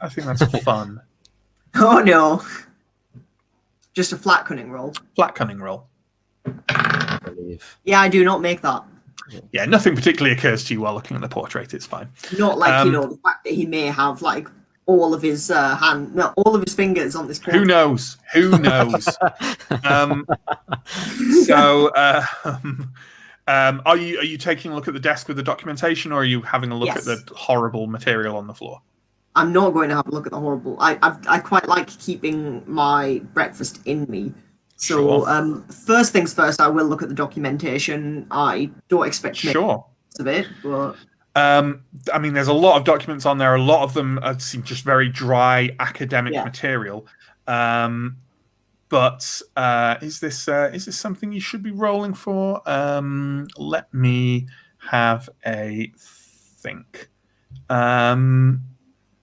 I think that's fun.
Oh no! Just a flat cunning roll.
Flat cunning roll.
I believe.
Yeah, I do not make that.
Yeah, nothing particularly occurs to you while looking at the portrait. It's fine.
Not like the fact that he may have like all of his all of his fingers on this portrait.
Who knows? Who knows? So, are you taking a look at the desk with the documentation, or are you having a look at the horrible material on the floor?
I'm not going to have a look at the horrible. I quite like keeping my breakfast in me. So, first things first, I will look at the documentation. I don't expect to make sense of it, but
I mean, there's a lot of documents on there. A lot of them seem just very dry academic material. But is this something you should be rolling for? Let me have a think.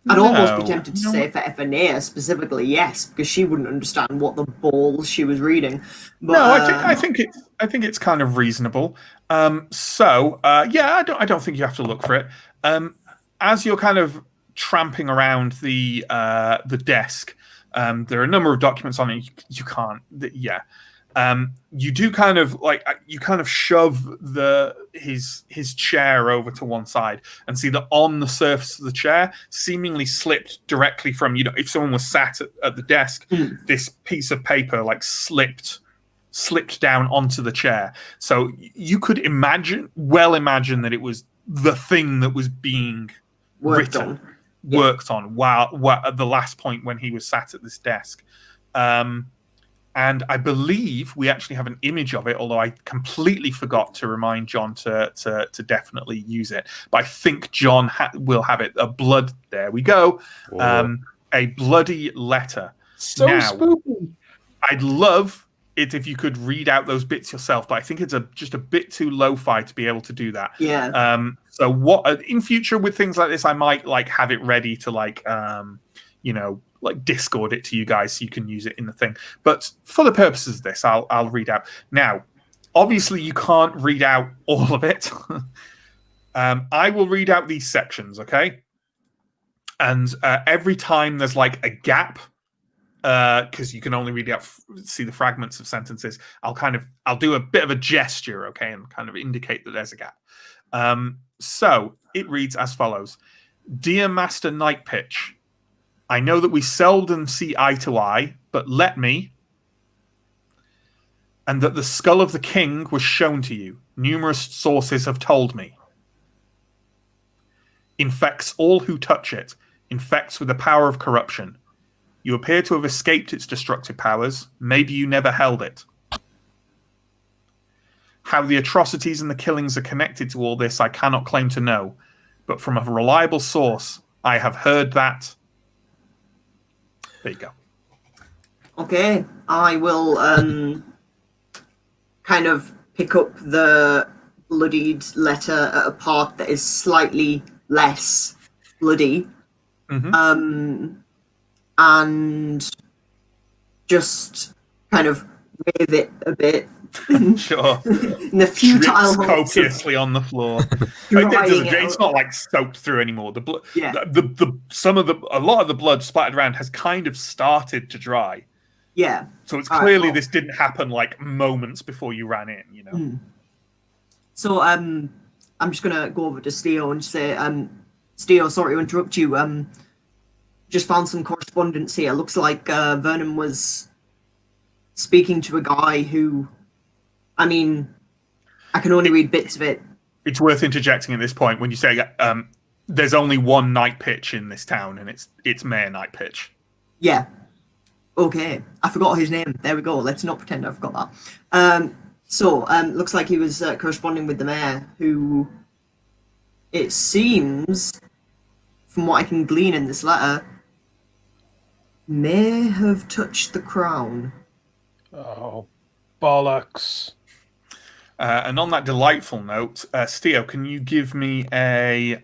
I'd almost be tempted to say for Ephania specifically, yes, because she wouldn't understand what the balls she was reading. But,
no, I think it's kind of reasonable. I don't think you have to look for it. As you're kind of tramping around the desk, there are a number of documents on it. You can't. You do kind of shove his chair over to one side and see that on the surface of the chair, seemingly slipped directly from, if someone was sat at the desk, this piece of paper like slipped down onto the chair. So you could imagine that it was the thing that was being worked on while at the last point when he was sat at this desk. And I believe we actually have an image of it, although I completely forgot to remind John to definitely use it. But I think John will have it. There we go. A bloody letter.
So spooky.
I'd love it if you could read out those bits yourself, but I think it's just a bit too lo-fi to be able to do that.
Yeah.
So what in future with things like this, I might have it ready to Discord it to you guys so you can use it in the thing. But for the purposes of this, I'll read out. Now, obviously you can't read out all of it. I will read out these sections, okay? And every time there's a gap, because you can only see the fragments of sentences, I'll do a bit of a gesture, okay, and kind of indicate that there's a gap. So it reads as follows. Dear Master Nightpitch, I know that we seldom see eye to eye, but let me, and that the skull of the king was shown to you. Numerous sources have told me. Infects all who touch it, infects with the power of corruption. You appear to have escaped its destructive powers. Maybe you never held it. How the atrocities and the killings are connected to all this, I cannot claim to know, but from a reliable source, I have heard that. There you go.
Okay, I will kind of pick up the bloodied letter at a part that is slightly less bloody, and just kind of wave it a bit.
Sure.
In the futile hopes
copiously on the floor. It's not soaked through anymore. The blood, a lot of the blood splattered around has kind of started to dry.
Yeah.
So it's clearly this didn't happen moments before you ran in.
So I'm just gonna go over to Steo and say, Steo, sorry to interrupt you. Just found some correspondence here. Looks like Vernon was speaking to a guy who, I mean, I can only read bits of it.
It's worth interjecting at this point when you say there's only one Nightpitch in this town, and it's Mayor Nightpitch.
Yeah. Okay. I forgot his name. There we go. Let's not pretend I forgot that. Looks like he was corresponding with the mayor, who, it seems, from what I can glean in this letter, May have touched the crown.
Oh, bollocks.
And on that delightful note, Steo, can you give me a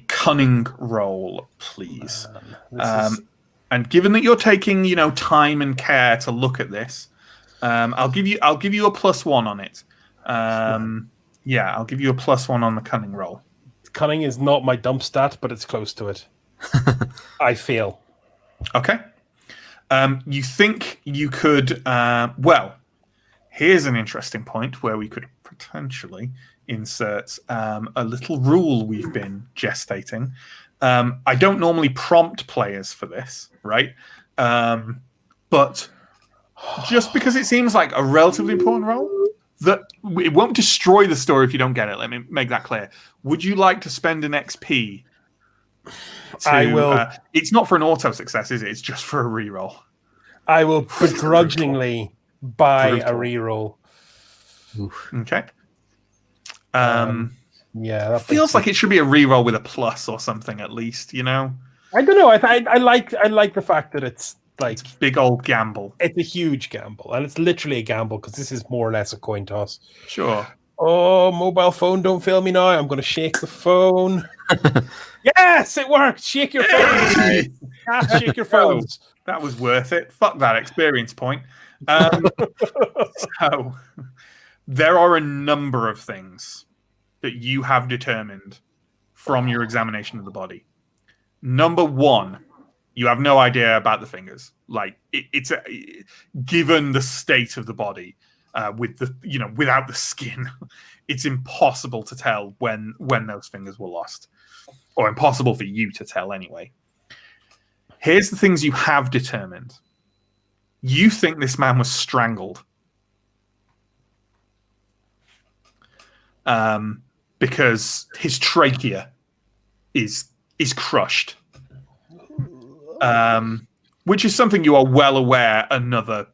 cunning roll, please? And given that you're taking, time and care to look at this, I'll give you a +1 on it. Yeah, I'll give you a +1 on the cunning roll.
Cunning is not my dump stat, but it's close to it. I feel.
Okay. You think you could? Well, here's an interesting point where we could potentially insert a little rule we've been gestating. I don't normally prompt players for this, right? But just because it seems like a relatively important role, that it won't destroy the story if you don't get it. Let me make that clear. Would you like to spend an XP?
I will.
It's not for an auto success, is it? It's just for a reroll.
I will begrudgingly buy a reroll.
Okay.
Yeah, that
feels like it should be a reroll with a plus or something at least. I
don't know. I like the fact that it's like
it's a big old gamble.
It's a huge gamble, and it's literally a gamble because this is more or less a coin toss.
Sure.
Oh, mobile phone, don't fail me now. I'm going to shake the phone. Yes, it worked. Shake your phone. Shake your phones.
That was worth it. Fuck that experience point. So there are a number of things that you have determined from your examination of the body. Number one, you have no idea about the fingers. Like it's given the state of the body, with the without the skin, it's impossible to tell when those fingers were lost, or impossible for you to tell anyway. Here's the things you have determined. You think this man was strangled, because his trachea is crushed. Which is something you are well aware another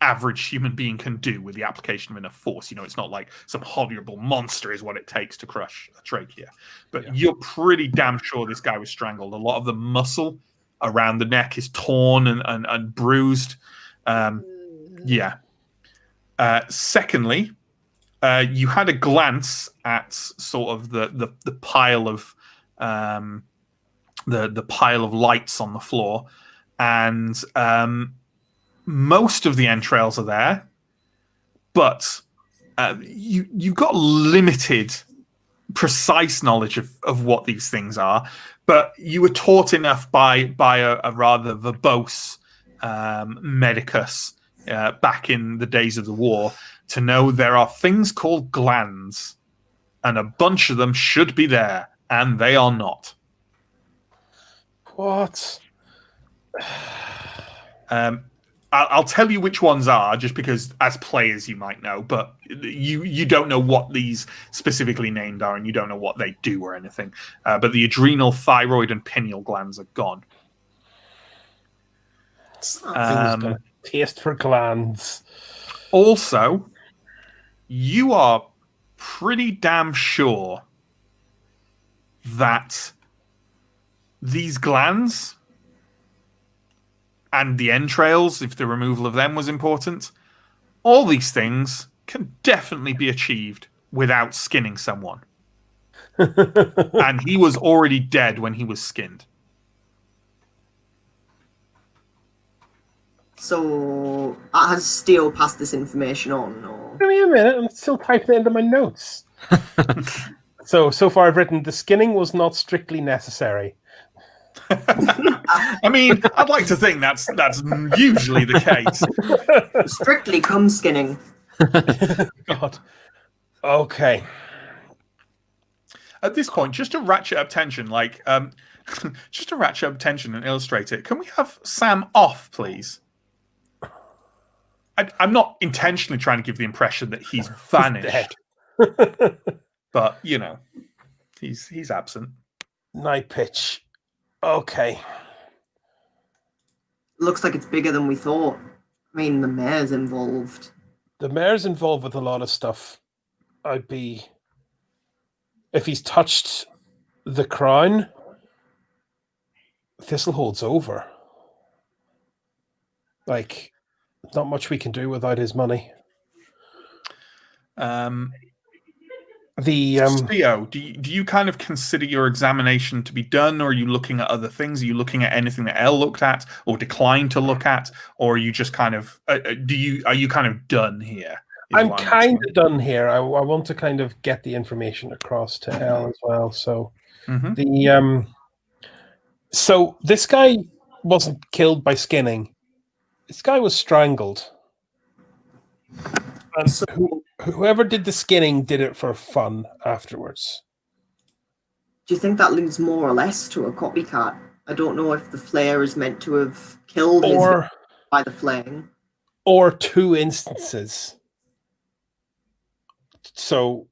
average human being can do with the application of enough force. It's not like some horrible monster is what it takes to crush a trachea. But you're pretty damn sure this guy was strangled. A lot of the muscle around the neck is torn and bruised. Secondly, you had a glance at sort of the pile of the pile of lights on the floor, and most of the entrails are there, but you've got limited precise knowledge of what these things are, but you were taught enough by a rather verbose medicus back in the days of the war to know there are things called glands, and a bunch of them should be there, and they are not.
What?
I'll tell you which ones are, just because as players you might know, but you don't know what these specifically named are, and you don't know what they do or anything. But the adrenal, thyroid, and pineal glands are gone.
Got a taste for glands.
Also, you are pretty damn sure that these glands and the entrails, if the removal of them was important, all these things can definitely be achieved without skinning someone. And he was already dead when he was skinned.
So, has Steele passed this information on? Or?
Give me a minute, I'm still typing it into my notes. So far I've written, the skinning was not strictly necessary.
I mean, I'd like to think that's usually the case.
Strictly cum skinning.
God. Okay.
At this point, just to ratchet up tension, just to ratchet up tension and illustrate it, can we have Sam off, please? I'm not intentionally trying to give the impression that he's vanished, but he's absent.
Night pitch. Okay.
Looks like it's bigger than we thought. I mean, the mayor's involved.
The mayor's involved with a lot of stuff. If he's touched the crown, Thistlehold's over. Like, not much we can do without his money.
Theo, do you kind of consider your examination to be done, or are you looking at other things? Are you looking at anything that Elle looked at or declined to look at, or are you just kind of are you kind of done here?
I'm kind of done here. I want to kind of get the information across to Elle as well. So so this guy wasn't killed by skinning. This guy was strangled. And whoever did the skinning did it for fun afterwards.
Do you think that leads more or less to a copycat? I don't know if the flayer is meant to have killed his victim by the flaying.
Or two instances. So,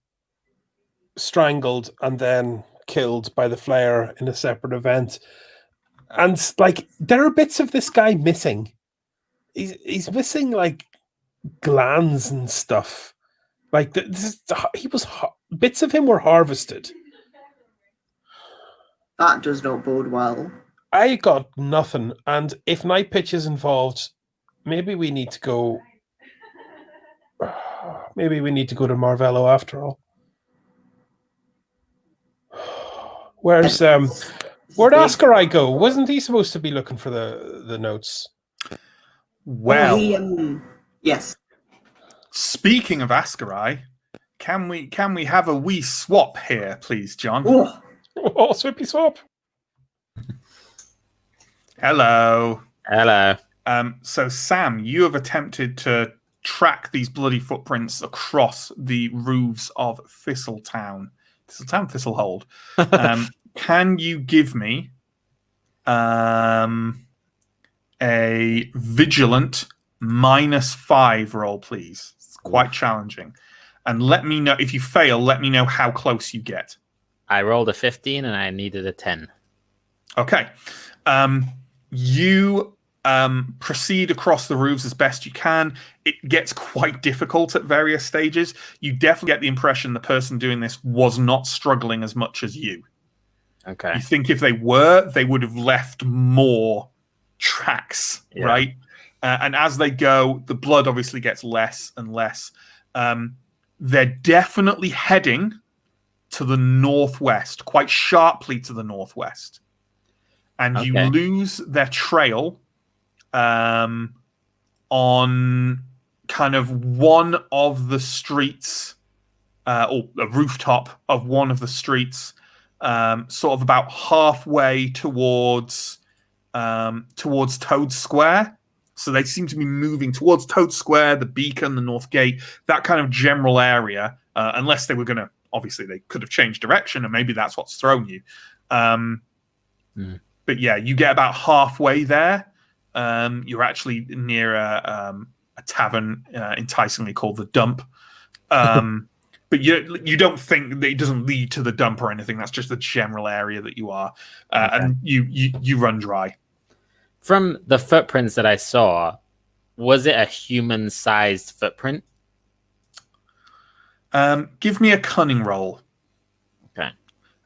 strangled and then killed by the flayer in a separate event. And, like, there are bits of this guy missing. He's missing, like, glands and stuff. Like, bits of him were harvested.
That does not bode well.
I got nothing. And if Night Pitch is involved, maybe we need to go... Maybe we need to go to Marvello after all. Where'd Ascarai go? Wasn't he supposed to be looking for the notes?
Well,
yes.
Speaking of Ascarai, can we have a wee swap here, please, John?
Oh, swippy swap.
Hello.
So
Sam, you have attempted to track these bloody footprints across the roofs of Thistlehold. Can you give me a vigilant -5 roll, please? It's quite challenging. And let me know, if you fail, let me know how close you get.
I rolled a 15 and I needed a 10.
Okay. You proceed across the roofs as best you can. It gets quite difficult at various stages. You definitely get the impression the person doing this was not struggling as much as you.
Okay.
You think if they were, they would have left more tracks, right? And as they go, the blood obviously gets less and less. They're definitely heading to the northwest, quite sharply to the northwest. And you lose their trail on kind of one of the streets, or a rooftop of one of the streets, sort of about halfway towards Toad Square. So they seem to be moving towards Toad Square, the Beacon, the North Gate, that kind of general area, unless they were going to, obviously they could have changed direction, and maybe that's what's thrown you. But yeah, you get about halfway there. You're actually near a tavern enticingly called the Dump. But you don't think that it doesn't lead to the Dump or anything. That's just the general area that you are. And you run dry.
From the footprints that I saw, was it a human-sized footprint?
Give me a cunning roll.
Okay.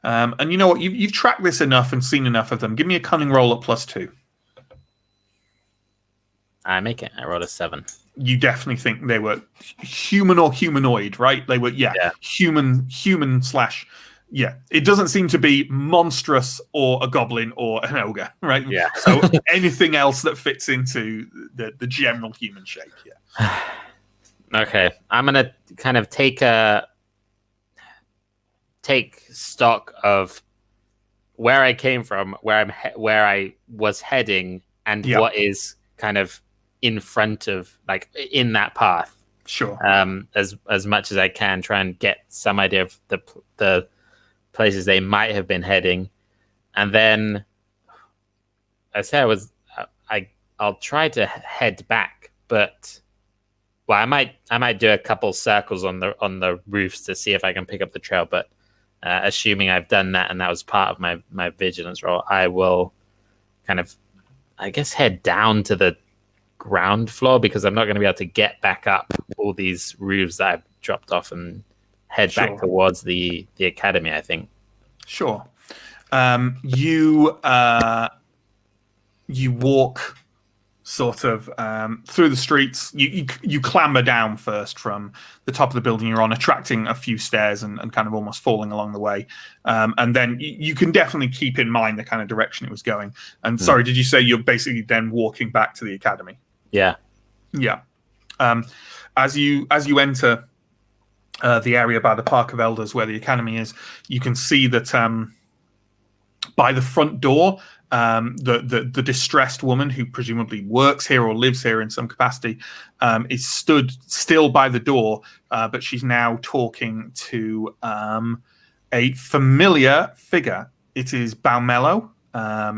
And you know what? You've tracked this enough and seen enough of them. Give me a cunning roll at /2.
I make it. I rolled a 7.
You definitely think they were human or humanoid, right? They were, human / yeah. It doesn't seem to be monstrous or a goblin or an ogre, right?
Yeah.
So anything else that fits into the general human shape, yeah.
Okay. I'm going to kind of take stock of where I came from, where I was heading, and what is kind of in front of, like, in that path.
Sure.
As much as I can, try and get some idea of the places they might have been heading, and then I say I'll try to head back, but I might do a couple circles on the roofs to see if I can pick up the trail, but assuming I've done that and that was part of my vigilance roll, I will kind of, I guess, head down to the ground floor, because I'm not going to be able to get back up all these roofs that I've dropped off and head back towards the academy, I think.
Sure. You you walk sort of through the streets. You clamber down first from the top of the building you're on, attracting a few stairs and kind of almost falling along the way. And then you can definitely keep in mind the kind of direction it was going. And sorry, did you say you're basically then walking back to the academy?
Yeah.
Yeah. As you enter the area by the Park of Elders where the academy is, you can see that by the front door, the distressed woman who presumably works here or lives here in some capacity is stood still by the door, but she's now talking to a familiar figure. It is Balmello.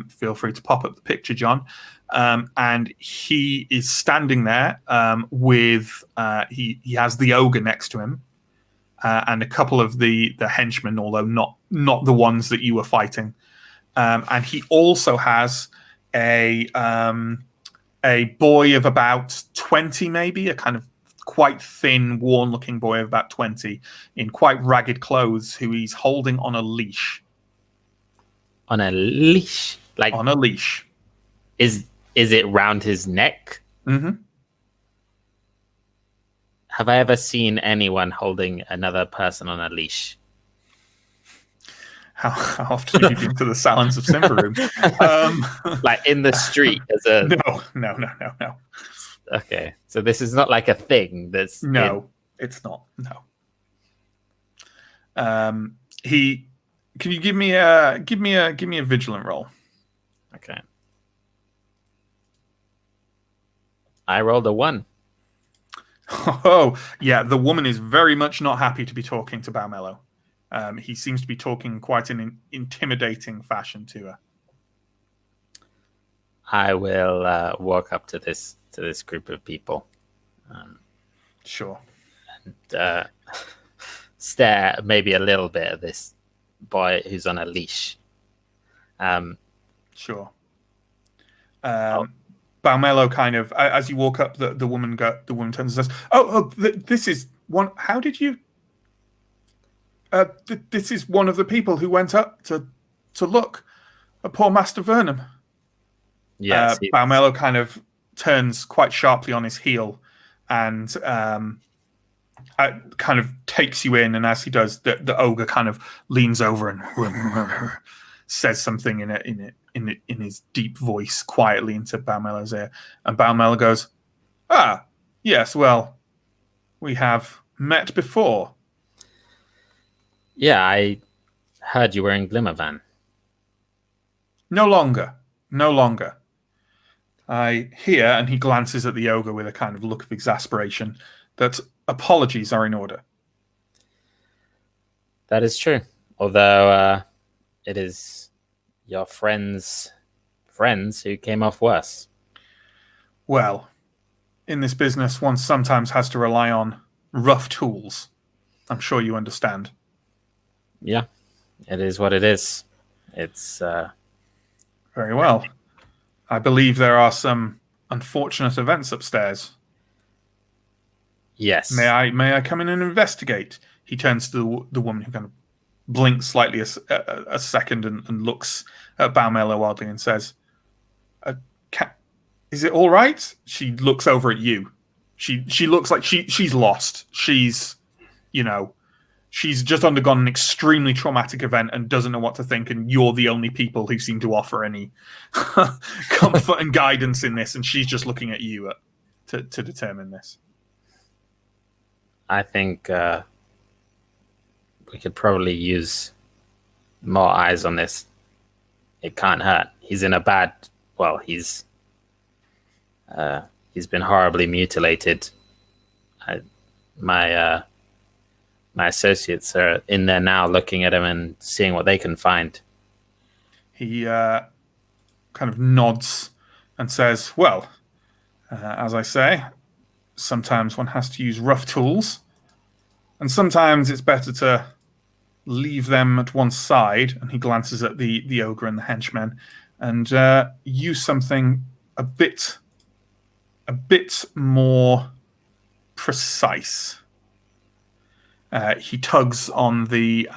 Feel free to pop up the picture, John. And he is standing there with he has the ogre next to him and a couple of the henchmen, although not the ones that you were fighting. And he also has a boy of about 20, maybe, a kind of quite thin, worn-looking boy of about 20 in quite ragged clothes who he's holding on a leash.
On a leash? Like
on a leash.
Is it round his neck?
Mm-hmm.
Have I ever seen anyone holding another person on a leash?
How often have you been to the salons of Symbaroum?
Like in the street as a...
No.
Okay, so this is not like a thing that's...
No, it's not. No. Can you give me a vigilant roll?
Okay. I rolled a 1.
Oh, yeah, the woman is very much not happy to be talking to Balmello. He seems to be talking quite an intimidating fashion to her.
I will walk up to this group of people.
Sure.
And stare maybe a little bit at this boy who's on a leash.
Sure. Balmello kind of, as you walk up, the woman turns and says, "Oh, this is one. How did you? This is one of the people who went up to look at poor Master Vernum."
Yes.
Balmello kind of turns quite sharply on his heel and kind of takes you in. And as he does, the ogre kind of leans over and says something in his deep voice quietly into Balmello's ear. And Balmello goes, "Ah, yes, well, we have met before."
Yeah, I heard you were in Glimmervan.
No longer. I hear, and he glances at the ogre with a kind of look of exasperation, that apologies are in order.
That is true. Although it is your friends who came off worse.
Well, in this business, one sometimes has to rely on rough tools. I'm sure you understand.
Yeah, it is what it is. It's
very well. I believe there are some unfortunate events upstairs.
Yes.
May I come in and investigate? He turns to the woman who kind of blinks slightly a second and looks at Balmello oddly and says, "Is it all right?" She looks over at you. She looks like she's lost. She's just undergone an extremely traumatic event and doesn't know what to think, and you're the only people who seem to offer any comfort and guidance in this, and she's just looking at you to determine this.
I think we could probably use more eyes on this. It can't hurt. He's in a bad... Well, he's been horribly mutilated. My associates are in there now looking at him and seeing what they can find.
He kind of nods and says, "Well, as I say, sometimes one has to use rough tools, and sometimes it's better to leave them at one side." And he glances at the ogre and the henchmen and use something a bit more precise. He tugs on the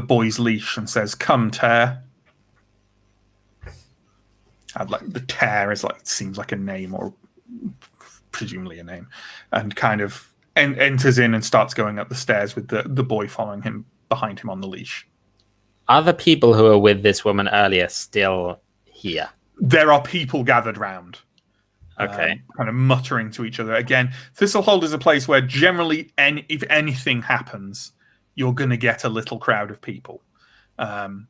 boy's leash and says, "Come, Tear." like the tear is like seems like a name or presumably a name, and kind of enters in and starts going up the stairs with the boy following him behind him on the leash.
Are the people who were with this woman earlier still here?
There are people gathered round.
Okay.
Kind of muttering to each other. Again, Thistlehold is a place where generally, if anything happens, you're going to get a little crowd of people. And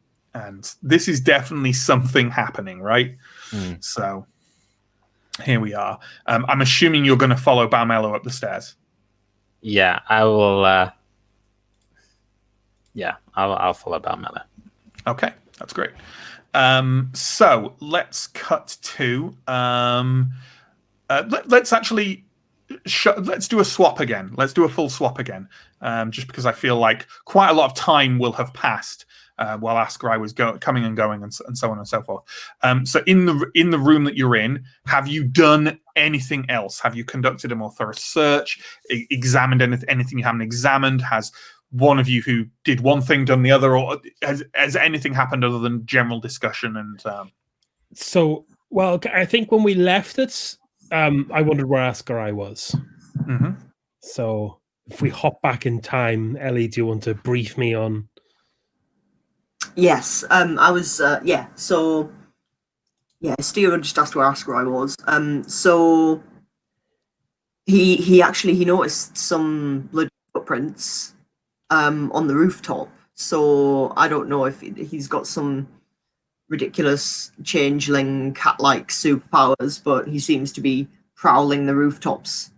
this is definitely something happening, right? So here we are. I'm assuming you're going to follow Balmello up the stairs.
Yeah, I will. I'll follow Balmello.
Okay, that's great. So let's cut to. Let's actually. Let's do a swap again. Let's do a full swap again. Just because I feel like quite a lot of time will have passed while Ascarai was coming and going, and so on and so forth. So in the room that you're in, have you done anything else? Have you conducted a more thorough search? Examined anything you haven't examined? Has one of you who did one thing done the other, or has anything happened other than general discussion? And
so, well, I think when we left it, I wondered where Ascarai was.
Mm-hmm.
So if we hop back in time, Ellie, do you want to brief me on?
Yes, I was, so, Steven just asked where Ascarai was. So, he noticed some blood footprints, on the rooftop. So, I don't know if he's got some ridiculous changeling cat-like superpowers, but he seems to be prowling the rooftops,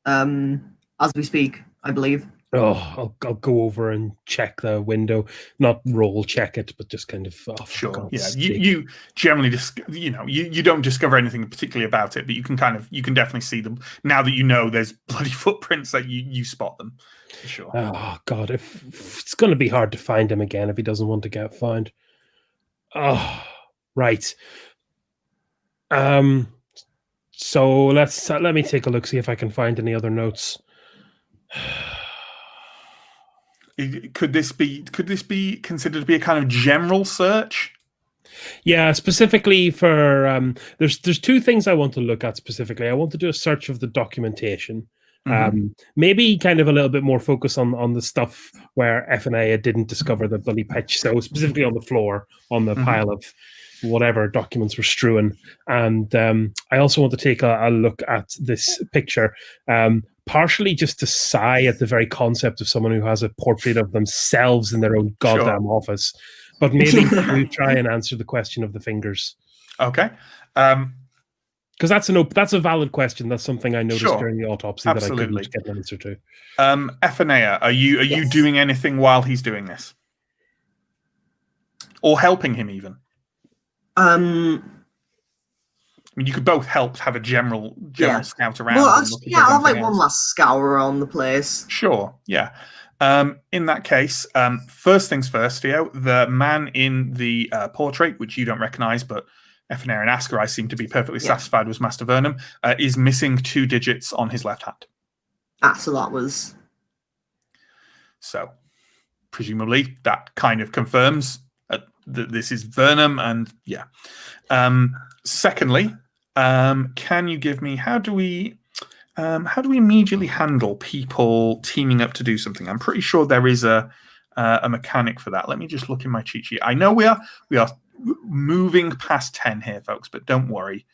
as we speak, I believe.
Oh, I'll go over and check the window, not roll check it, but just kind of.
Sure. Yeah. You generally just you don't discover anything particularly about it, but you can definitely see them now that you know there's bloody footprints that you spot them. For sure.
Oh God, if it's going to be hard to find him again if he doesn't want to get found. Oh, right. So let me take a look, see if I can find any other notes.
Could this be considered to be a kind of general search?
Yeah, specifically for there's two things I want to look at specifically. I want to do a search of the documentation. Maybe kind of a little bit more focus on the stuff where FNA didn't discover the bloody pitch. So specifically on the floor, on the pile of whatever documents were strewn. And I also want to take a look at this picture. Partially just to sigh at the very concept of someone who has a portrait of themselves in their own goddamn office. But maybe we try and answer the question of the fingers.
Okay.
Because that's a valid question. That's something I noticed during the autopsy that I couldn't get an answer to.
Efanea, are you doing anything while he's doing this? Or helping him even? I mean, you could both help have a general scout around.
Well, I'll have like one last scour around the place.
Sure, yeah. In that case, first things first, Theo, the man in the portrait, which you don't recognize, but Efanea and Ascarai seem to be perfectly satisfied was Master Vernum, is missing 2 digits on his left hand.
So that was...
So, presumably, that kind of confirms that this is Vernum, and yeah. Secondly, can you give me how do we immediately handle people teaming up to do something? I'm pretty sure there is a mechanic for that. Let me just look in my cheat sheet. I know we are moving past 10 here, folks, but don't worry.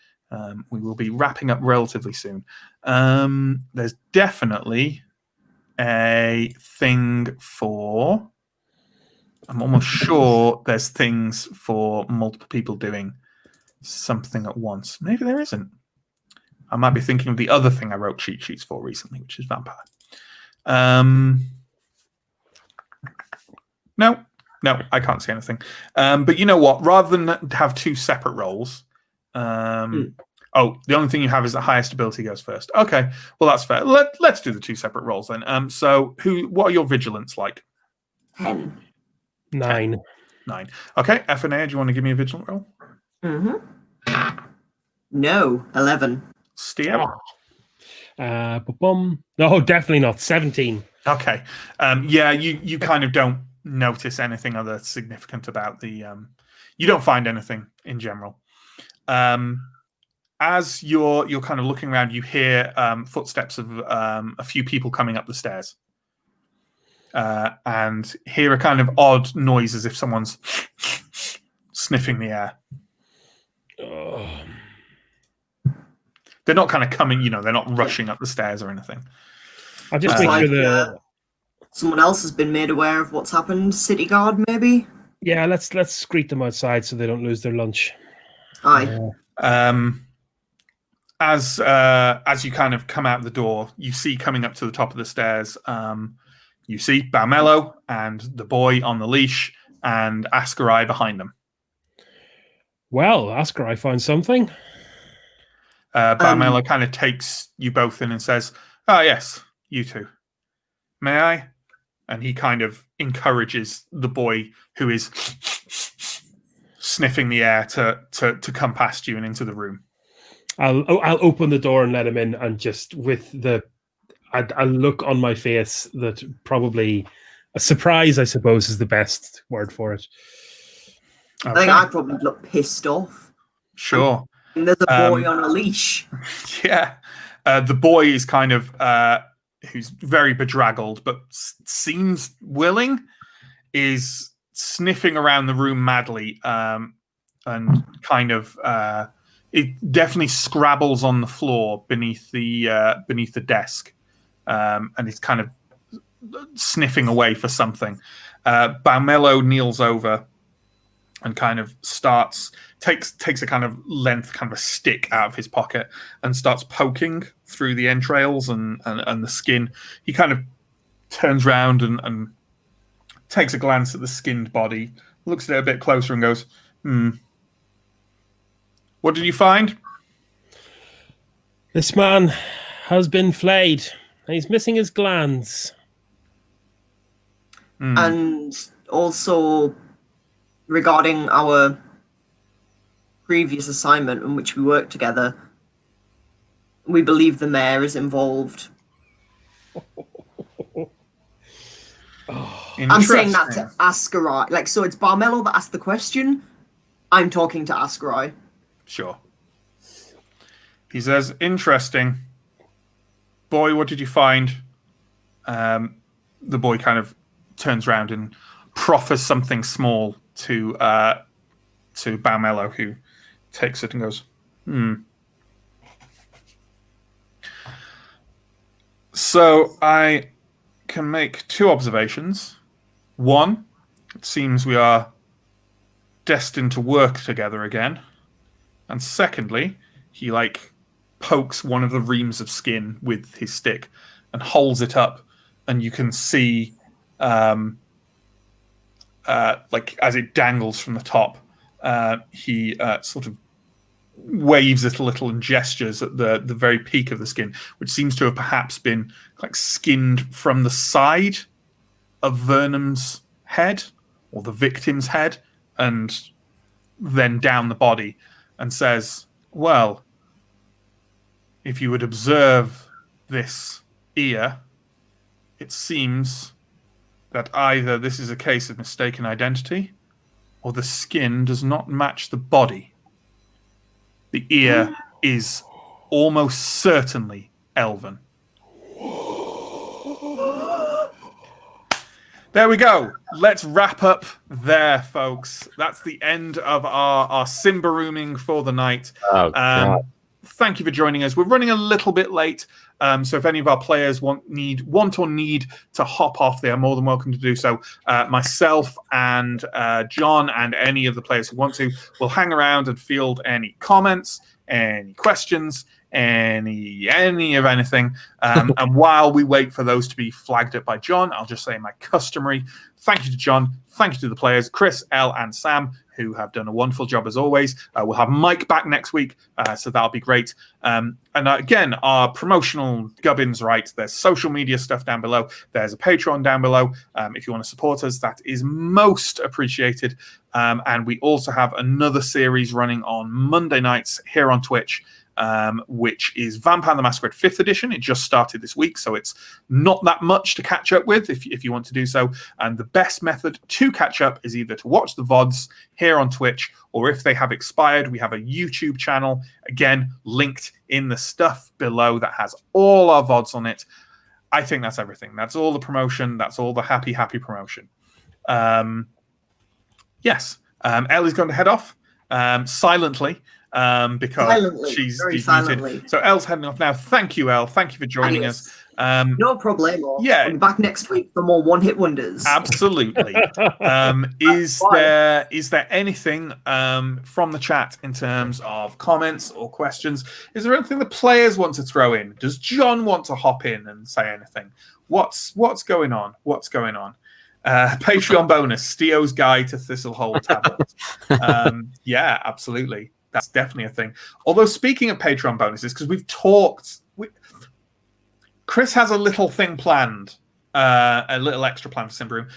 We will be wrapping up relatively soon. There's definitely a thing for... I'm almost sure there's things for multiple people doing something at once. Maybe there isn't. I might be thinking of the other thing I wrote cheat sheets for recently, which is vampire. No, I can't see anything. But you know what? Rather than have 2 separate roles, the only thing you have is the highest ability goes first. Okay, well that's fair. Let's do the 2 separate roles then. So what are your vigilance like?
10.
9.
9. Okay, Efanea, do you want to give me a vigilant roll?
No, 11.
Steve?
No, definitely not. 17.
Okay. You kind of don't notice anything other significant about the... you don't find anything in general. As you're kind of looking around, you hear footsteps of a few people coming up the stairs, and hear a kind of odd noise as if someone's sniffing the air. They're not kind of coming, they're not rushing up the stairs or anything.
I'll just make sure that
someone else has been made aware of what's happened. City guard, maybe.
Yeah, let's greet them outside so they don't lose their lunch.
Aye.
As you kind of come out the door, you see coming up to the top of the stairs, you see Balmello and the boy on the leash and Ascarai behind them.
Well, Ascarai found something.
Balmello kind of takes you both in and says, "Ah, yes, you two. May I?" And he kind of encourages the boy who is sniffing the air to come past you and into the room.
I'll open the door and let him in, and just with a look on my face that probably a surprise, I suppose, is the best word for it.
Okay. I think I probably look pissed off.
Sure.
And there's a boy on a leash.
Yeah. The boy is kind of who's very bedraggled but seems willing, is sniffing around the room madly, and kind of it definitely scrabbles on the floor beneath the desk, and it's kind of sniffing away for something. Balmello kneels over and kind of takes a kind of a stick out of his pocket and starts poking through the entrails and the skin. He kind of turns round and takes a glance at the skinned body, looks at it a bit closer and goes, "What did you find?"
This man has been flayed. He's missing his glands.
And also, regarding our previous assignment in which we worked together, we believe the mayor is involved. I'm saying that to Ascarai. So it's Balmello that asked the question. I'm talking to Ascarai.
Sure. He says, "Interesting. Boy, what did you find?" The boy kind of turns around and proffers something small to Balmello, who takes it and goes, So I can make two observations. One, it seems we are destined to work together again. And secondly, he pokes one of the reams of skin with his stick and holds it up, and you can see as it dangles from the top, he sort of waves it a little and gestures at the very peak of the skin, which seems to have perhaps been skinned from the side of Vernum's head or the victim's head and then down the body, and says, "Well, if you would observe this ear, it seems that either this is a case of mistaken identity or the skin does not match the body. The ear is almost certainly elven." There we go. Let's wrap up there, folks. That's the end of our Symbarouming for the night.
Oh, God.
Thank you for joining us. We're running a little bit late, so if any of our players want or need to hop off, they are more than welcome to do so. Myself and John and any of the players who want to will hang around and field any comments, any questions, any of anything. And while we wait for those to be flagged up by John, I'll just say my customary thank you to John, thank you to the players, Chris, Elle, and Sam, who have done a wonderful job as always. We'll have Mike back next week, so that'll be great. And again, our promotional gubbins, right? There's social media stuff down below. There's a Patreon down below. If you want to support us, that is most appreciated. And we also have another series running on Monday nights here on Twitch. which is Vampire the Masquerade 5th edition. It just started this week, so it's not that much to catch up with if you want to do so. And the best method to catch up is either to watch the VODs here on Twitch, or if they have expired, we have a YouTube channel, again, linked in the stuff below that has all our VODs on it. I think that's everything. That's all the promotion. That's all the happy promotion. Yes. Elle is going to head off silently because she's muted. So Elle's heading off now. Thank you, Elle. Thank you for joining us.
No problemo.
Yeah.
I'll be back next week for more one-hit wonders.
Absolutely. Is there anything from the chat in terms of comments or questions? Is there anything the players want to throw in? Does John want to hop in and say anything? What's going on? What's going on? Patreon bonus, Steo's Guide to Thistlehold Tablets. Yeah, absolutely. That's definitely a thing. Although, speaking of Patreon bonuses, because we've talked... Chris has a little thing planned, a little extra plan for Symbaroum.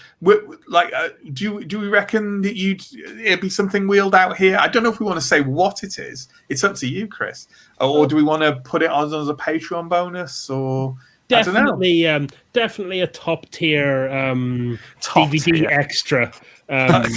Do we reckon that it'd be something wheeled out here? I don't know if we want to say what it is. It's up to you, Chris. Or do we want to put it on as a Patreon bonus? Or
definitely a top tier DVD extra.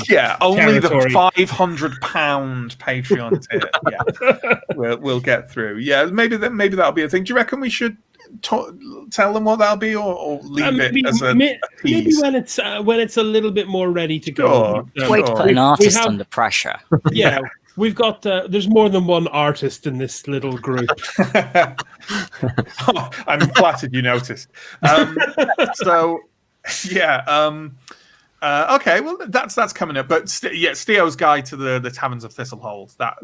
Yeah, only territory. The £500 Patreon tier. Yeah, we'll get through. Yeah, maybe that'll be a thing. Do you reckon we should tell them what that'll be, or leave it as a tease?
Maybe when it's a little bit more ready to go.
Way to put an artist under pressure.
Yeah, we've got there's more than one artist in this little group.
I'm flattered you noticed. So yeah. Okay, well that's coming up, but Steo's Guide to the Taverns of Thistlehold. That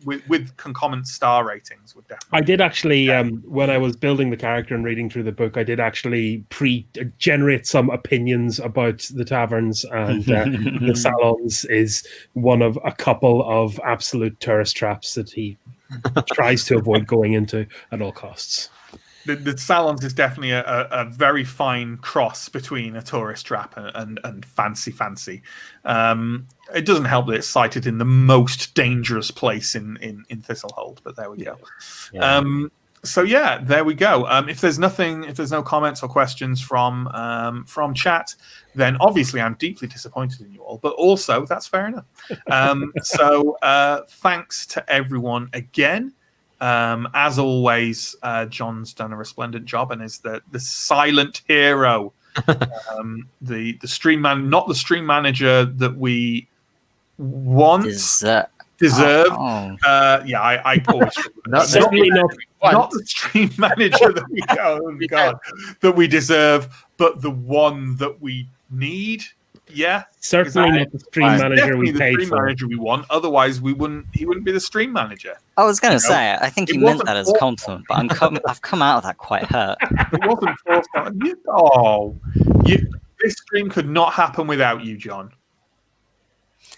with concomitant star ratings would definitely.
I did actually when I was building the character and reading through the book, I did actually generate some opinions about the taverns, and the salons is one of a couple of absolute tourist traps that he tries to avoid going into at all costs.
The salons is definitely a very fine cross between a tourist trap and fancy. It doesn't help that it's cited in the most dangerous place in Thistlehold, but there we go. Yeah. So yeah, there we go. If there's no comments or questions from chat, then obviously I'm deeply disappointed in you all, but also that's fair enough. So thanks to everyone again. As always, John's done a resplendent job and is the silent hero. The stream man, not the stream manager that we want deserve. Yeah, I always not the stream manager that we deserve, but the one that we need. Yeah,
certainly not the stream manager we paid
the stream manager we want. Otherwise, he wouldn't be the stream manager.
I was going to say, I think he meant that as a compliment, but I've come out of that quite hurt.
It wasn't forced. This stream could not happen without you, John.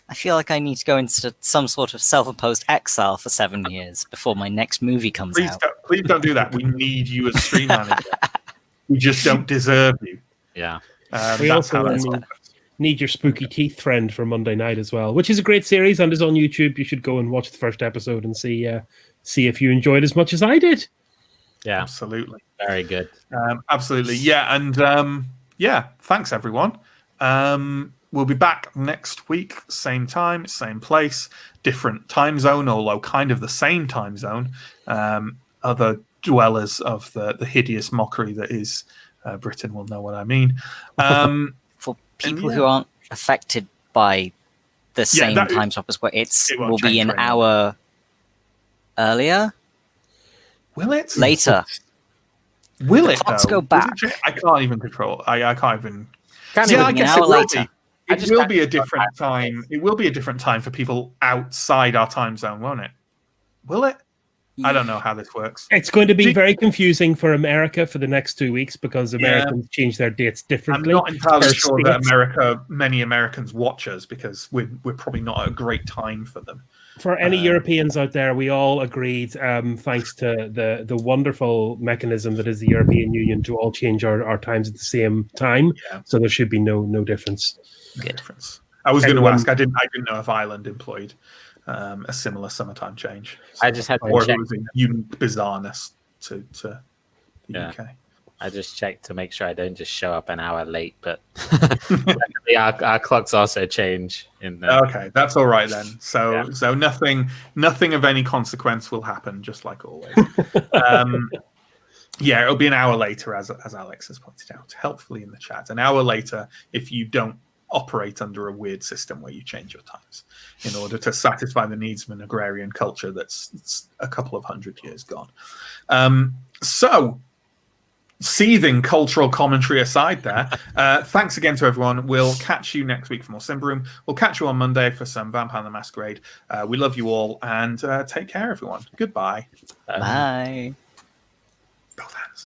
I feel like I need to go into some sort of self-imposed exile for 7 years before my next movie comes out.
Please don't do that. We need you as stream manager. We just don't deserve you.
Yeah.
We also need your spooky teeth friend for Monday night as well, which is a great series and is on YouTube. You should go and watch the first episode and see if you enjoyed as much as I did.
Yeah,
absolutely.
Very good.
Absolutely. Yeah. And thanks everyone. We'll be back next week, same time, same place, different time zone, although kind of the same time zone. Other dwellers of the hideous mockery that is Britain will know what I mean.
For people who aren't affected by the same time swap as well, it will be an hour earlier.
Will it?
Later.
Will it?
Clocks go back.
I can't even control. I can't even.
I guess it will be.
It will be a different time. It will be a different time for people outside our time zone, won't it? Will it? I don't know how this works.
It's going to be very confusing for America for the next 2 weeks because Americans change their dates differently.
I'm not entirely sure that many Americans watch us because we're probably not at a great time for them.
For any Europeans out there, we all agreed, thanks to the wonderful mechanism that is the European Union, to all change our times at the same time. Yeah. So there should be no difference.
Good.
I was going to ask. I didn't know if Ireland employed a similar summertime change.
So, I just had to
or
check.
It was a unique bizarreness to the UK.
I just checked to make sure I don't just show up an hour late, but our clocks also change.
Okay, that's all right then. So nothing of any consequence will happen, just like always. It'll be an hour later, as Alex has pointed out, helpfully in the chat. An hour later, if you don't operate under a weird system where you change your times in order to satisfy the needs of an agrarian culture that's a couple of 100 years gone. So, seething cultural commentary aside there, thanks again to everyone. We'll catch you next week for more Symbaroum. We'll catch you on Monday for some Vampire the Masquerade. We love you all, and take care, everyone. Goodbye.
Bye.
Both hands.